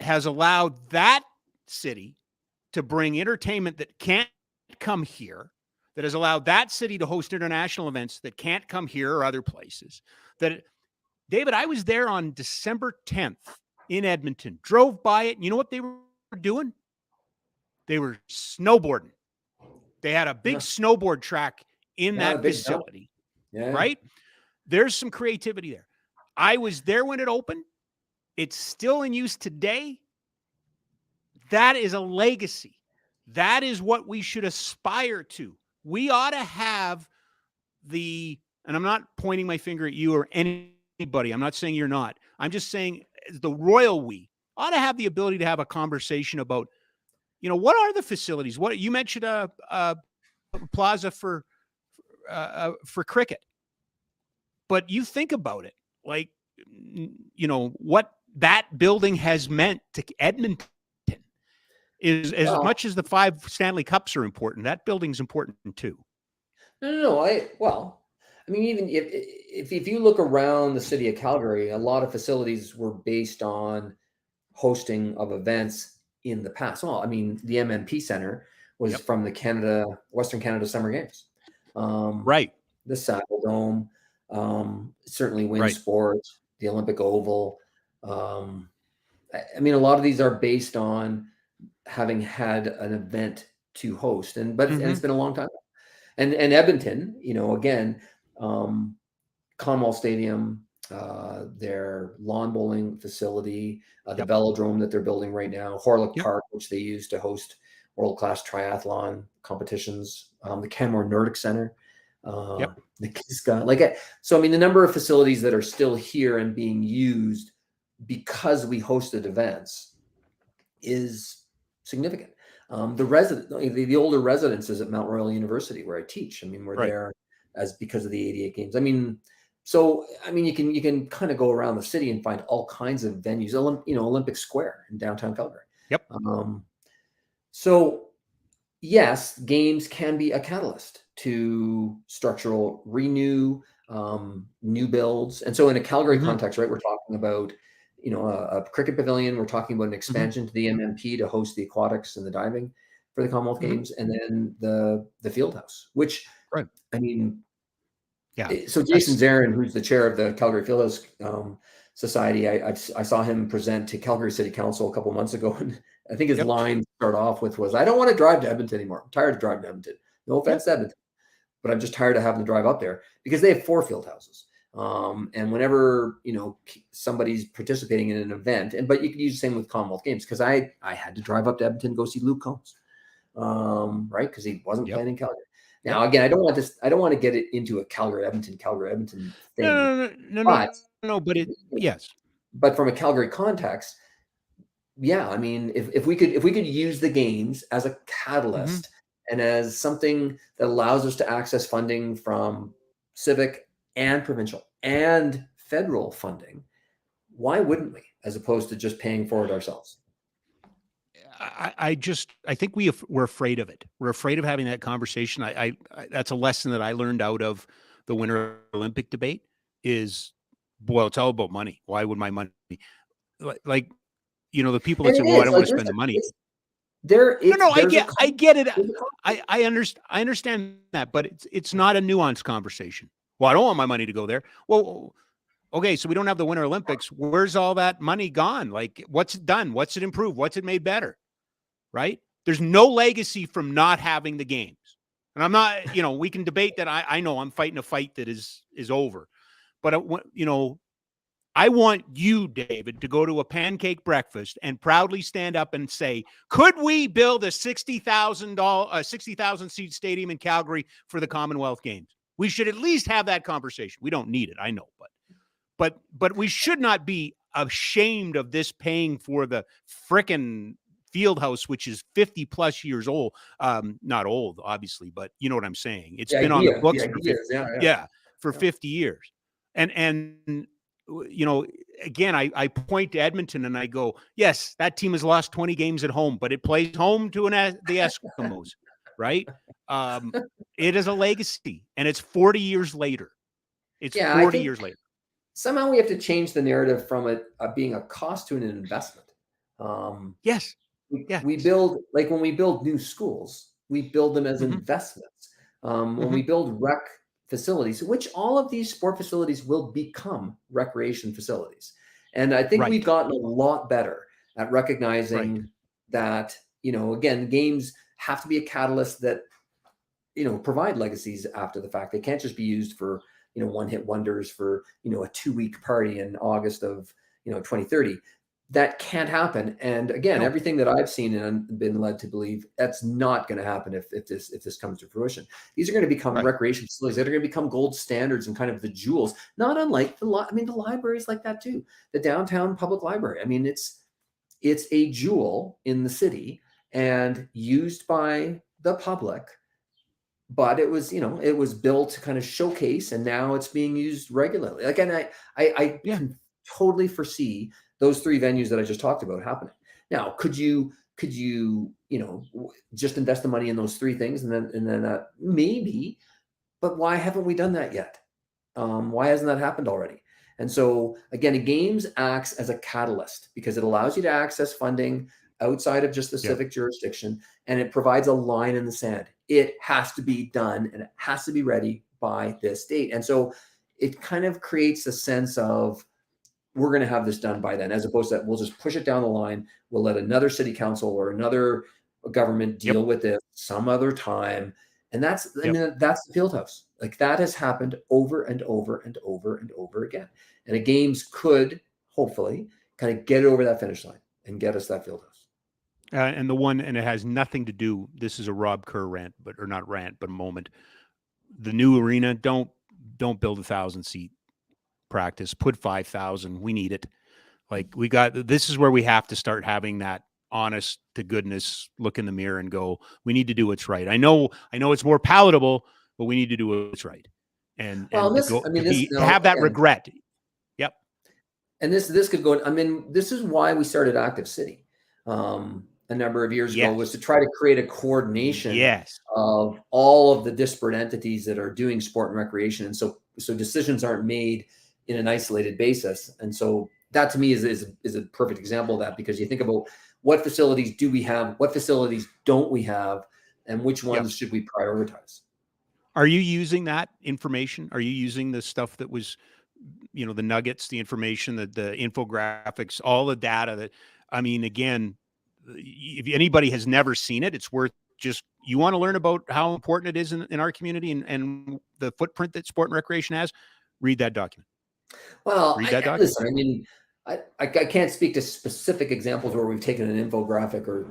has allowed that city to bring entertainment that can't come here, that has allowed that city to host international events that can't come here or other places. David, I was there on December 10th in Edmonton, drove by it. And you know what they were doing? They were snowboarding. They had a big snowboard track in that facility, right? There's some creativity there. I was there when it opened. It's still in use today. That is a legacy. That is what we should aspire to. We ought to have and I'm not pointing my finger at you or anybody. I'm not saying you're not. I'm just saying the royal we ought to have the ability to have a conversation about, what are the facilities? What you mentioned a plaza for cricket, but you think about it, like, what that building has meant to Edmonton is as much as the 5 Stanley Cups are important. That building's important too. No. I mean, even if you look around the city of Calgary, a lot of facilities were based on hosting of events in the past. Well, I mean, the MMP Center was from the Western Canada Summer Games. Right. The Saddle Dome, certainly Wind Sports, the Olympic Oval. I mean, a lot of these are based on having had an event to host, and it's been a long time. And Edmonton, again, Commonwealth Stadium, their lawn bowling facility, the velodrome that they're building right now, Horlick Park, which they use to host world-class triathlon competitions, the Canmore Nordic Center, the Kiska. So, I mean, the number of facilities that are still here and being used because we hosted events is significant. The older residences at Mount Royal University where I teach, I mean, we're there because of the 88 games. I mean, you can kind of go around the city and find all kinds of venues, Olympic Square in downtown Calgary. Yep. So yes, games can be a catalyst to structural renew, new builds. And so in a Calgary context, right, we're talking about, a cricket pavilion. We're talking about an expansion to the MMP to host the aquatics and the diving for the Commonwealth Games, and then the field house, which, I mean, so Jason Zarin, who's the chair of the Calgary Fieldhouse Society, I saw him present to Calgary City Council a couple months ago, and I think his line to start off with was, "I don't want to drive to Edmonton anymore. I'm tired of driving to Edmonton. No offense to Edmonton, but I'm just tired of having to drive up there," because they have 4 field houses. And whenever, somebody's participating in an event, but you can use the same with Commonwealth Games, because I had to drive up to Edmonton to go see Luke Combs, right? Because he wasn't playing in Calgary. Now, again, I don't want to get it into a Calgary Edmonton thing. No, but yes. But from a Calgary context, I mean, if we could use the games as a catalyst and as something that allows us to access funding from civic and provincial and federal funding, why wouldn't we, as opposed to just paying for it ourselves? I think we're afraid of it. We're afraid of having that conversation. I that's a lesson that I learned out of the Winter Olympic debate is, it's all about money. Why would my money be like, the people that say, well, I don't want to spend the money. I get it. I understand that, but it's not a nuanced conversation. Well, I don't want my money to go there. Well, okay, so we don't have the Winter Olympics. Where's all that money gone? Like, what's it done? What's it improved? What's it made better? Right? There's no legacy from not having the games. And I'm not, we can debate that. I know I'm fighting a fight that is over. But, I want you, David, to go to a pancake breakfast and proudly stand up and say, could we build a 60,000 seat stadium in Calgary for the Commonwealth Games? We should at least have that conversation. We don't need it, I know, but we should not be ashamed of this paying for the frickin' field house, which is 50 plus years old. Not old, obviously, but you know what I'm saying. It's been on the books for 50 years. And again, I point to Edmonton and I go, yes, that team has lost 20 games at home, but it plays home to the Eskimos. right? It is a legacy, and it's 40 years later. It's Yeah, 40 years later. Somehow we have to change the narrative from it being a cost to an investment. Yes. We build, like when we build new schools, we build them as investments. When we build rec facilities, which all of these sport facilities will become recreation facilities. And I think we've gotten a lot better at recognizing that, again, games have to be a catalyst that, provide legacies after the fact. They can't just be used for, one-hit wonders for, a 2-week party in August of, 2030. That can't happen. And again, everything that I've seen and been led to believe, that's not going to happen if this comes to fruition. These are going to become recreation facilities that are going to become gold standards and kind of the jewels, not unlike the libraries like that too. The downtown public library. I mean, it's a jewel in the city and used by the public, but it was built to kind of showcase, and now it's being used regularly. Like, and I can totally foresee those 3 venues that I just talked about happening. Now, could you just invest the money in those 3 things and then maybe, but why haven't we done that yet? Why hasn't that happened already? And so again, games acts as a catalyst because it allows you to access funding outside of just the civic jurisdiction, and it provides a line in the sand. It has to be done and it has to be ready by this date. And so it kind of creates a sense of, we're going to have this done by then, as opposed to that we'll just push it down the line. We'll let another city council or another government deal with it some other time. And that's the field house. Like, that has happened over and over and over and over again. And the games could hopefully kind of get it over that finish line and get us that field house. And it has nothing to do. This is a Rob Kerr rant, but a moment. The new arena, don't build 1,000-seat practice. Put 5,000. We need it. Like, this is where we have to start having that honest to goodness look in the mirror and go, we need to do what's right. I know it's more palatable, but we need to do what's right. And have that regret. Yep. And this could go. I mean, this is why we started Active City a number of years ago, was to try to create a coordination of all of the disparate entities that are doing sport and recreation. And so decisions aren't made in an isolated basis. And so that to me is a perfect example of that, because you think about what facilities do we have, what facilities don't we have, and which ones should we prioritize? Are you using that information? Are you using the stuff that was, the nuggets, the information, the infographics, all the data that, I mean, again, if anybody has never seen it, it's worth you want to learn about how important it is in our community and the footprint that sport and recreation has, read that document. Well, listen, I mean, I can't speak to specific examples where we've taken an infographic or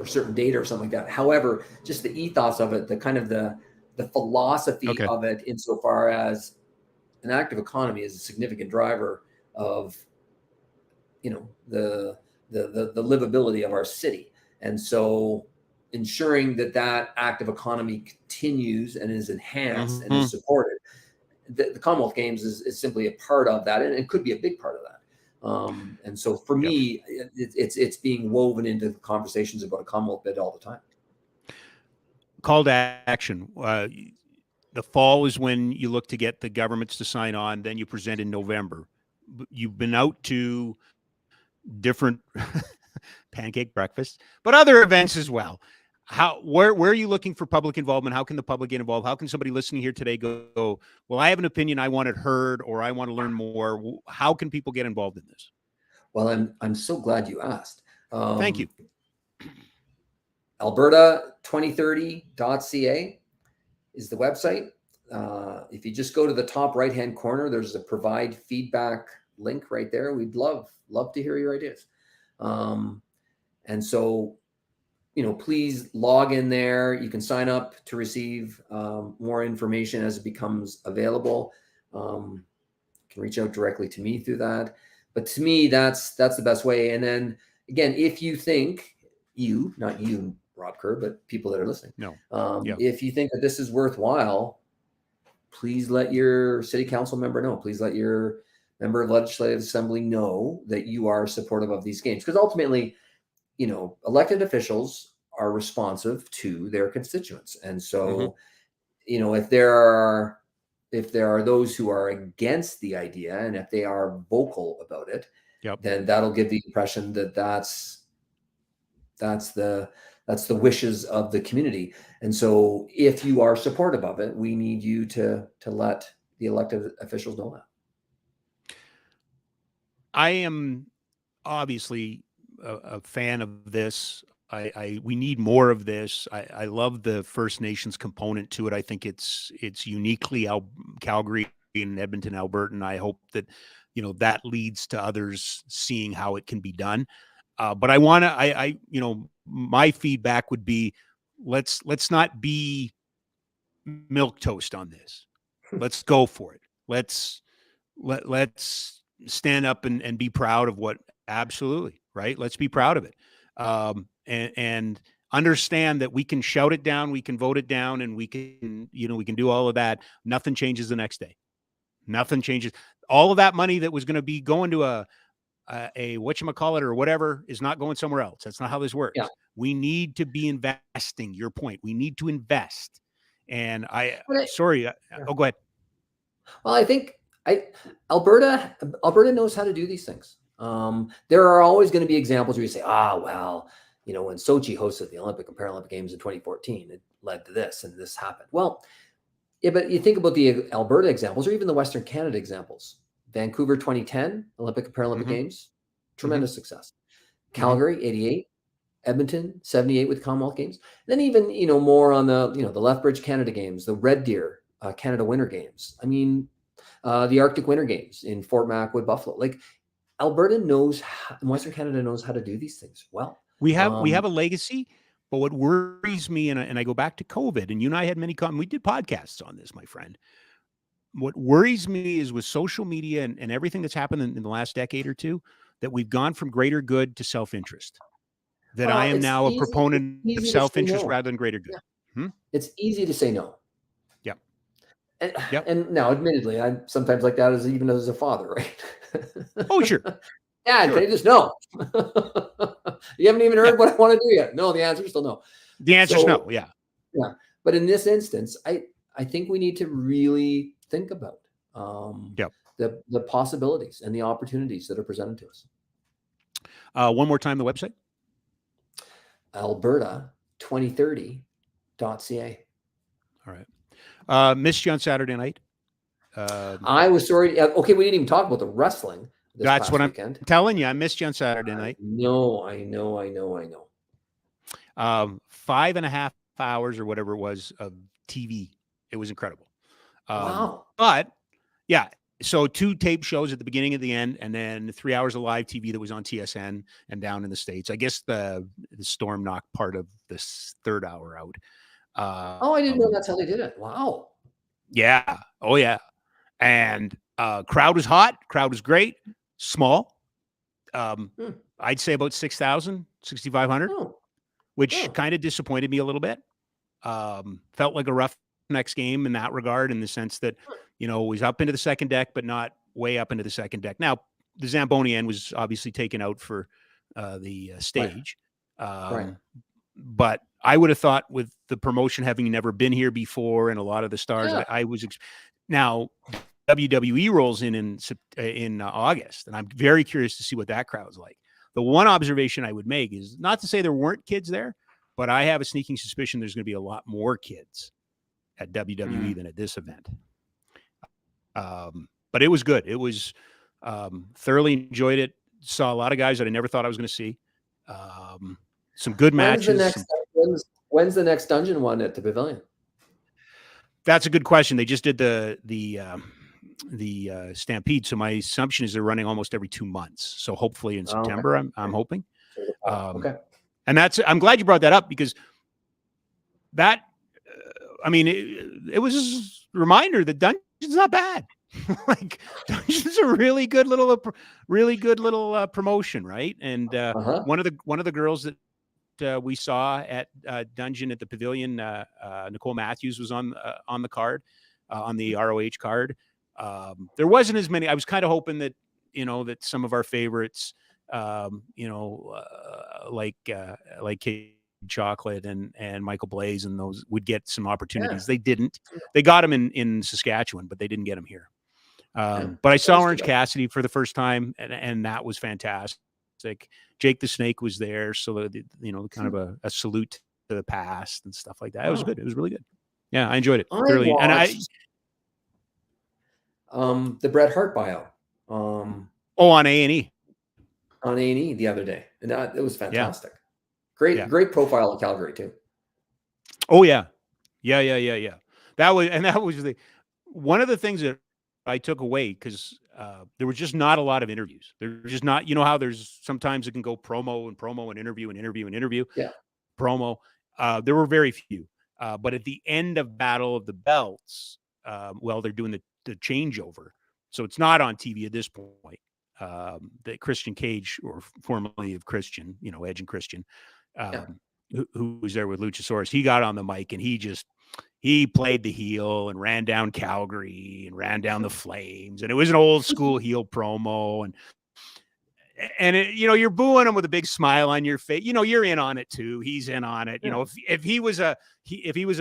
certain data or something like that. However, just the ethos of it, the kind of the philosophy of it, insofar as an active economy is a significant driver of, the livability of our city. And so ensuring that active economy continues and is enhanced and is supported. The Commonwealth Games is simply a part of that, and it could be a big part of that. And so for me, it's being woven into the conversations about a Commonwealth bid all the time. Call to action. The fall is when you look to get the governments to sign on. Then you present in November. You've been out to different pancake breakfasts, but other events as well. Where are you looking for public involvement? How can the public get involved? How can somebody listening here today go, well, I have an opinion, I want it heard, or I want to learn more? How can people get involved in this? Well, I'm so glad you asked. Thank you. Alberta2030.ca is the website. If you just go to the top right-hand corner, there's a provide feedback link right there. We'd love to hear your ideas. And so, please log in there. You can sign up to receive more information as it becomes available. You can reach out directly to me through that. But to me, that's the best way. And then again, if you think not you, Rob Kerr, but people that are listening, if you think that this is worthwhile, please let your city council member know. Please let your member of legislative assembly know that you are supportive of these games, because ultimately, elected officials are responsive to their constituents. And Mm-hmm. so, if there are those who are against the idea, and if they are vocal about it, Yep. then that'll give the impression that that's the wishes of the community. And so if you are supportive of it, we need you to let the elected officials know that. I am obviously a fan of this. We need more of this. I love the First Nations component to it. I think it's uniquely Calgary and Edmonton, Alberta, and I hope that that leads to others seeing how it can be done. But I want to, my feedback would be, let's not be milk toast on this. Let's go for it. Let's stand up and be proud of what. Absolutely right. Let's be proud of it, and understand that we can shout it down, we can vote it down, and we can we can do all of that. Nothing changes the next day. Nothing changes. All of that money that was going to be going to a whatchamacallit or whatever is not going somewhere else. That's not how this works. Yeah. We need to be investing. Your point. We need to invest. And Well, go ahead. Well, I think Alberta knows how to do these things. There are always going to be examples where you say, when Sochi hosted the Olympic and Paralympic Games in 2014, it led to this and this happened. Well, yeah, but you think about the Alberta examples or even the Western Canada examples. Vancouver 2010 Olympic and Paralympic Games, tremendous success. Calgary 88, Edmonton 78 with Commonwealth Games. Then even more on the the Lethbridge Canada Games, the Red Deer Canada Winter Games. I mean, the Arctic Winter Games in Fort Macwood, Buffalo. Like Alberta knows, Western Canada knows how to do these things well. We have a legacy, but what worries me, and I go back to COVID, and you and I had we did podcasts on this, my friend. What worries me is with social media and everything that's happened in the last decade or two, that we've gone from greater good to self-interest. That I am now a proponent of self-interest rather than greater good. Yeah. It's easy to say no. Yep. And now, admittedly, I'm sometimes like that even as a father, right? Oh, sure. Dad, can I just no? You haven't even heard what I want to do yet. No, the answer is still no. The answer is no. Yeah. Yeah. But in this instance, I think we need to really think about the possibilities and the opportunities that are presented to us. One more time, the website. Alberta2030.ca. All right. Missed you on Saturday night. I was sorry. Okay, we didn't even talk about the wrestling. That's what weekend. I'm telling you. I missed you on Saturday night. No, I know. 5.5 hours or whatever it was of TV. It was incredible. Wow. But yeah, so 2 tape shows at the beginning and the end, and then 3 hours of live TV that was on TSN and down in the States. I guess the storm knocked part of this 3rd hour out. I didn't know that's how they did it. Wow. Yeah. Oh yeah. And crowd was hot. Crowd was great. Small. I'd say about 6,000, 6,500, which kind of disappointed me a little bit. Felt like a rough next game in that regard, in the sense that, it was up into the second deck, but not way up into the second deck. Now, the Zamboni end was obviously taken out for the stage. Right. But I would have thought, with the promotion having never been here before and a lot of the stars, I was now WWE rolls in August, and I'm very curious to see what that crowd's like. The one observation I would make is not to say there weren't kids there, but I have a sneaking suspicion there's going to be a lot more kids at WWE than at this event. But it was good. It was thoroughly enjoyed it. Saw a lot of guys that I never thought I was going to see. Some good matches. When's the next dungeon one at the Pavilion? That's a good question. They just did the Stampede, so my assumption is they're running almost every 2 months. So hopefully in September, I'm hoping. Okay. And I'm glad you brought that up, because that, it was a reminder that Dungeon's not bad. Like, Dungeon's a really good little promotion, right? And one of the girls that we saw at Dungeon at the Pavilion, Nicole Matthews, was on the card, on the ROH card. There wasn't as many. I was kind of hoping that that some of our favorites, like Kate Chocolate and Michael Blaze and those would get some opportunities. They didn't. They got him in Saskatchewan, but they didn't get him here. But I saw Orange Cassidy for the first time, and that was fantastic. Jake the Snake was there, so kind of a salute to the past and stuff like that. It was good. It was really good. Yeah, I enjoyed it. The Bret Hart buyout. On A&E. On A&E the other day, and it was fantastic. Yeah. Great profile in Calgary too. Oh yeah. That was one of the things that I took away, because there was just not a lot of interviews. There's just not, how there's sometimes it can go promo and interview and interview and interview. Yeah. Promo. There were very few. But at the end of Battle of the Belts, they're doing the changeover. So it's not on TV at this point. That Christian Cage, or formerly of Christian, Edge and Christian, who was there with Luchasaurus, he got on the mic and he played the heel and ran down Calgary and ran down the Flames, and it was an old school heel promo, and you're booing him with a big smile on your face. You're in on it too. He's in on it. If he was a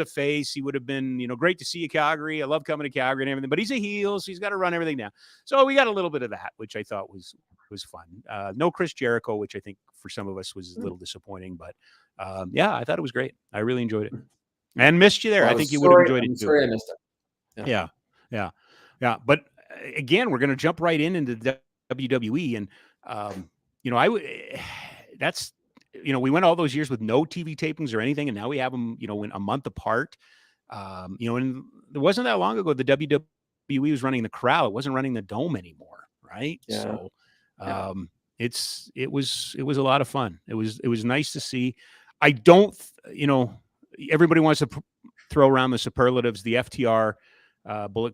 face, he would have been, great to see you, Calgary. I love coming to Calgary and everything, but he's a heel, so he's got to run everything down. So we got a little bit of that, which I thought was fun. No Chris Jericho, which I think for some of us was a little disappointing, but I thought it was great. I really enjoyed it and missed you there. I think you would have enjoyed it too. Sorry I missed it. Yeah. But again, we're going to jump right into the WWE, and we went all those years with no TV tapings or anything, and now we have them, in a month apart. And it wasn't that long ago the WWE was running the Corral. It wasn't running the Dome anymore, right? Yeah. So it was a lot of fun. It was nice to see. I don't, everybody wants to throw around the superlatives. The FTR Bullet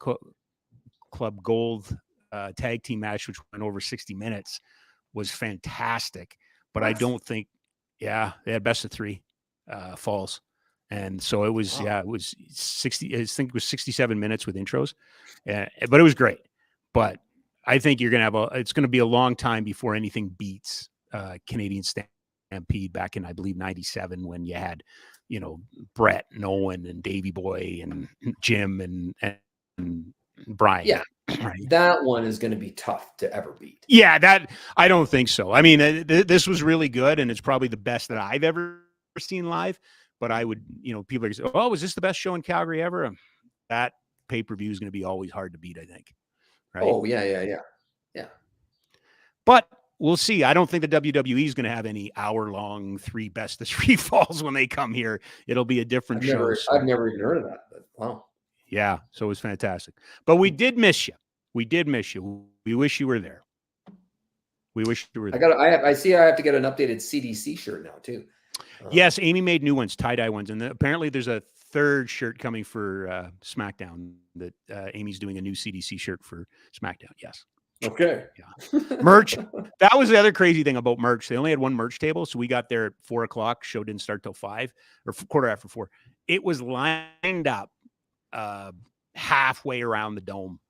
Club Gold tag team match, which went over 60 minutes, was fantastic. But I don't think, they had best of 3 falls. And so it was, it was 60, I think it was 67 minutes with intros, but it was great. But I think you're going to it's going to be a long time before anything beats Canadian Stampede back in, I believe, 97, when you had, Brett and Owen and Davey Boy and Jim and Brian. Yeah. Right. That one is going to be tough to ever beat. Yeah, that I don't think so. I mean, this was really good, and it's probably the best that I've ever seen live. But I would, people are going to say, "Oh, was this the best show in Calgary ever?" That pay-per-view is going to be always hard to beat, I think. Right? Oh yeah. But we'll see. I don't think the WWE is going to have any hour-long 3 best of 3 falls when they come here. It'll be a different show. I've never even heard of that. But wow. Yeah, so it was fantastic. But we did miss you. We did miss you. We wish you were there. We wish you were there. I see I have to get an updated CDC shirt now too. Yes, Amy made new ones, tie-dye ones. And apparently there's a 3rd shirt coming for SmackDown that Amy's doing a new CDC shirt for SmackDown. Yes. Okay. Yeah. Merch. That was the other crazy thing about merch. They only had one merch table. So we got there at 4:00. Show didn't start till 5 or 4:15. It was lined up halfway around the dome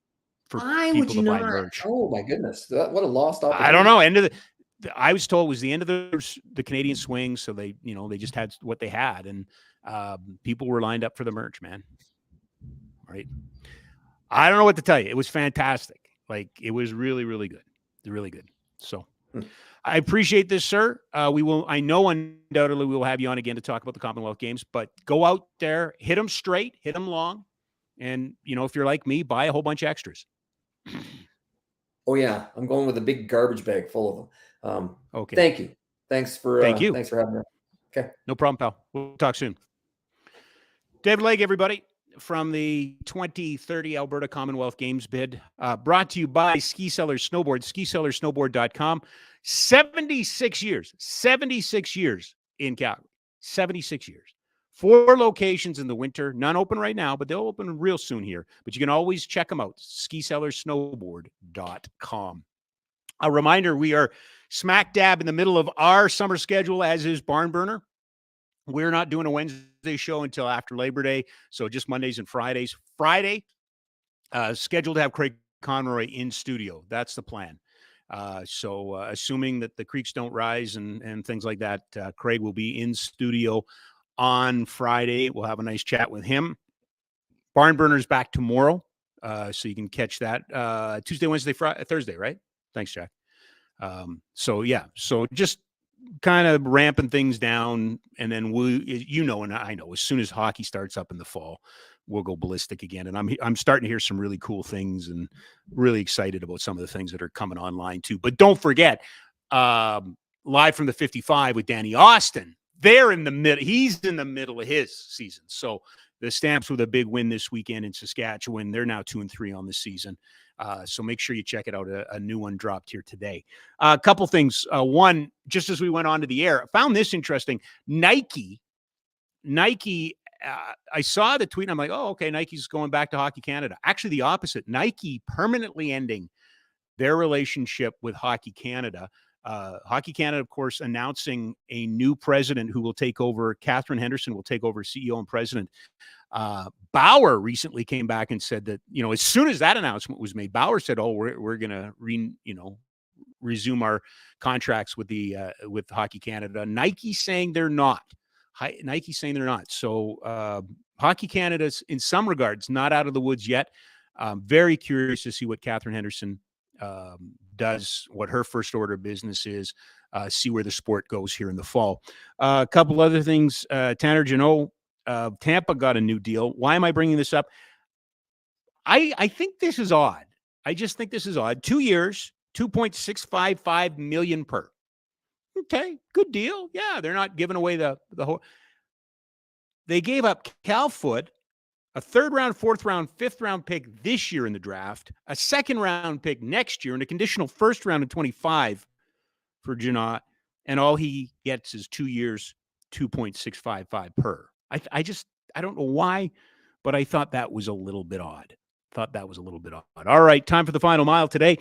for people to buy merch. Oh my goodness. What a lost opportunity. I don't know. I was told it was the end of the Canadian swing. So they just had what they had, and people were lined up for the merch, man. Right. I don't know what to tell you. It was fantastic. Like, it was really, really good. Really good. So I appreciate this, sir. I know undoubtedly we will have you on again to talk about the Commonwealth Games, but go out there, hit them straight, hit them long. And, if you're like me, buy a whole bunch of extras. Oh yeah. I'm going with a big garbage bag full of them. Okay. Thank you. Thanks for having me. Okay. No problem, pal. We'll talk soon. David Legg, everybody, from the 2030 Alberta Commonwealth Games bid, brought to you by Ski Sellers Snowboard, skisellersnowboard.com. 76 years in Calgary. 76 years. 4 locations in the winter, none open right now, but they'll open real soon here. But you can always check them out, skisellersnowboard.com. A reminder, we are smack dab in the middle of our summer schedule, as is Barn Burner. We're not doing a Wednesday show until after Labor Day, so just Mondays and Fridays. Friday, scheduled to have Craig Conroy in studio. That's the plan. So assuming that the creeks don't rise and things like that, Craig will be in studio on Friday. We'll have a nice chat with him. Barn Burner's back tomorrow, so you can catch that Tuesday, Wednesday, Friday, Thursday, right? Thanks, Jack. So just kind of ramping things down, and then and I know, as soon as hockey starts up in the fall, we'll go ballistic again. And I'm starting to hear some really cool things, and really excited about some of the things that are coming online too. But don't forget, live from the 55 with Danny Austin. They're in the middle. He's in the middle of his season. So the Stamps with a big win this weekend in Saskatchewan. They're now 2-3 on the season. So make sure you check it out. A new one dropped here today. A couple things. One, just as we went on to the air, I found this interesting. Nike, I saw the tweet and I'm like, oh, okay, Nike's going back to Hockey Canada. Actually, the opposite. Nike permanently ending their relationship with Hockey Canada. Hockey Canada, of course, announcing a new president who will take over. Catherine Henderson will take over CEO and president. Bauer recently came back and said that, as soon as that announcement was made, Bauer said, "Oh, we're going to resume our contracts with with Hockey Canada." Nike saying they're not. Nike saying they're not. So Hockey Canada's in some regards not out of the woods yet. Very curious to see what Catherine Henderson does, what her first order of business is, see where the sport goes here in the fall. A couple other things. Tanner Janot, Tampa got a new deal. Why am I bringing this up? I think this is odd. I just think this is odd. 2 years, $2.655 million per. Okay, good deal. Yeah, they're not giving away the whole. They gave up Cal Foote, a 3rd round, 4th round, 5th round pick this year in the draft, a 2nd round pick next year, and a conditional 1st round in 25 for Janot, and all he gets is 2 years, 2.655 per. I don't know why, but I thought that was a little bit odd. All right, time for the final mile today.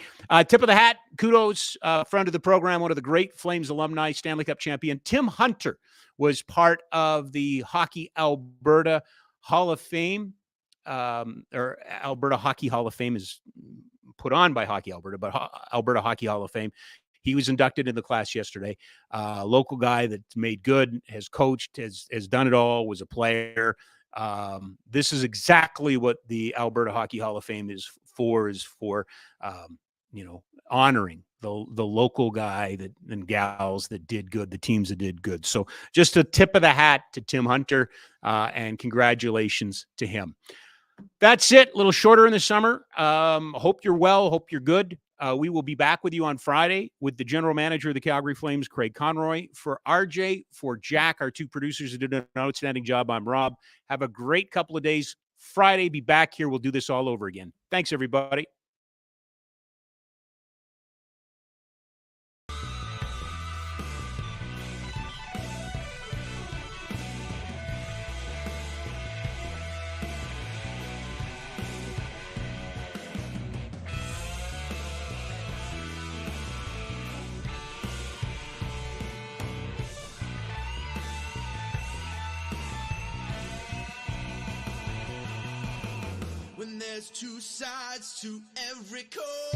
Tip of the hat, kudos, friend of the program, one of the great Flames alumni, Stanley Cup champion, Tim Hunter, was part of the Hockey Alberta Hall of Fame, or Alberta Hockey Hall of Fame is put on by Hockey Alberta, but Alberta Hockey Hall of Fame. He was inducted in the class yesterday. Local guy that's made good, has coached, has done it all, was a player. This is exactly what the Alberta Hockey Hall of Fame is for honoring the local guy and gals that did good, the teams that did good. So just a tip of the hat to Tim Hunter, and congratulations to him. That's it. A little shorter in the summer. Hope you're well. Hope you're good. We will be back with you on Friday with the general manager of the Calgary Flames, Craig Conroy. For RJ, for Jack, our two producers who did an outstanding job, I'm Rob. Have a great couple of days. Friday, be back here. We'll do this all over again. Thanks, everybody. When there's two sides to every coin.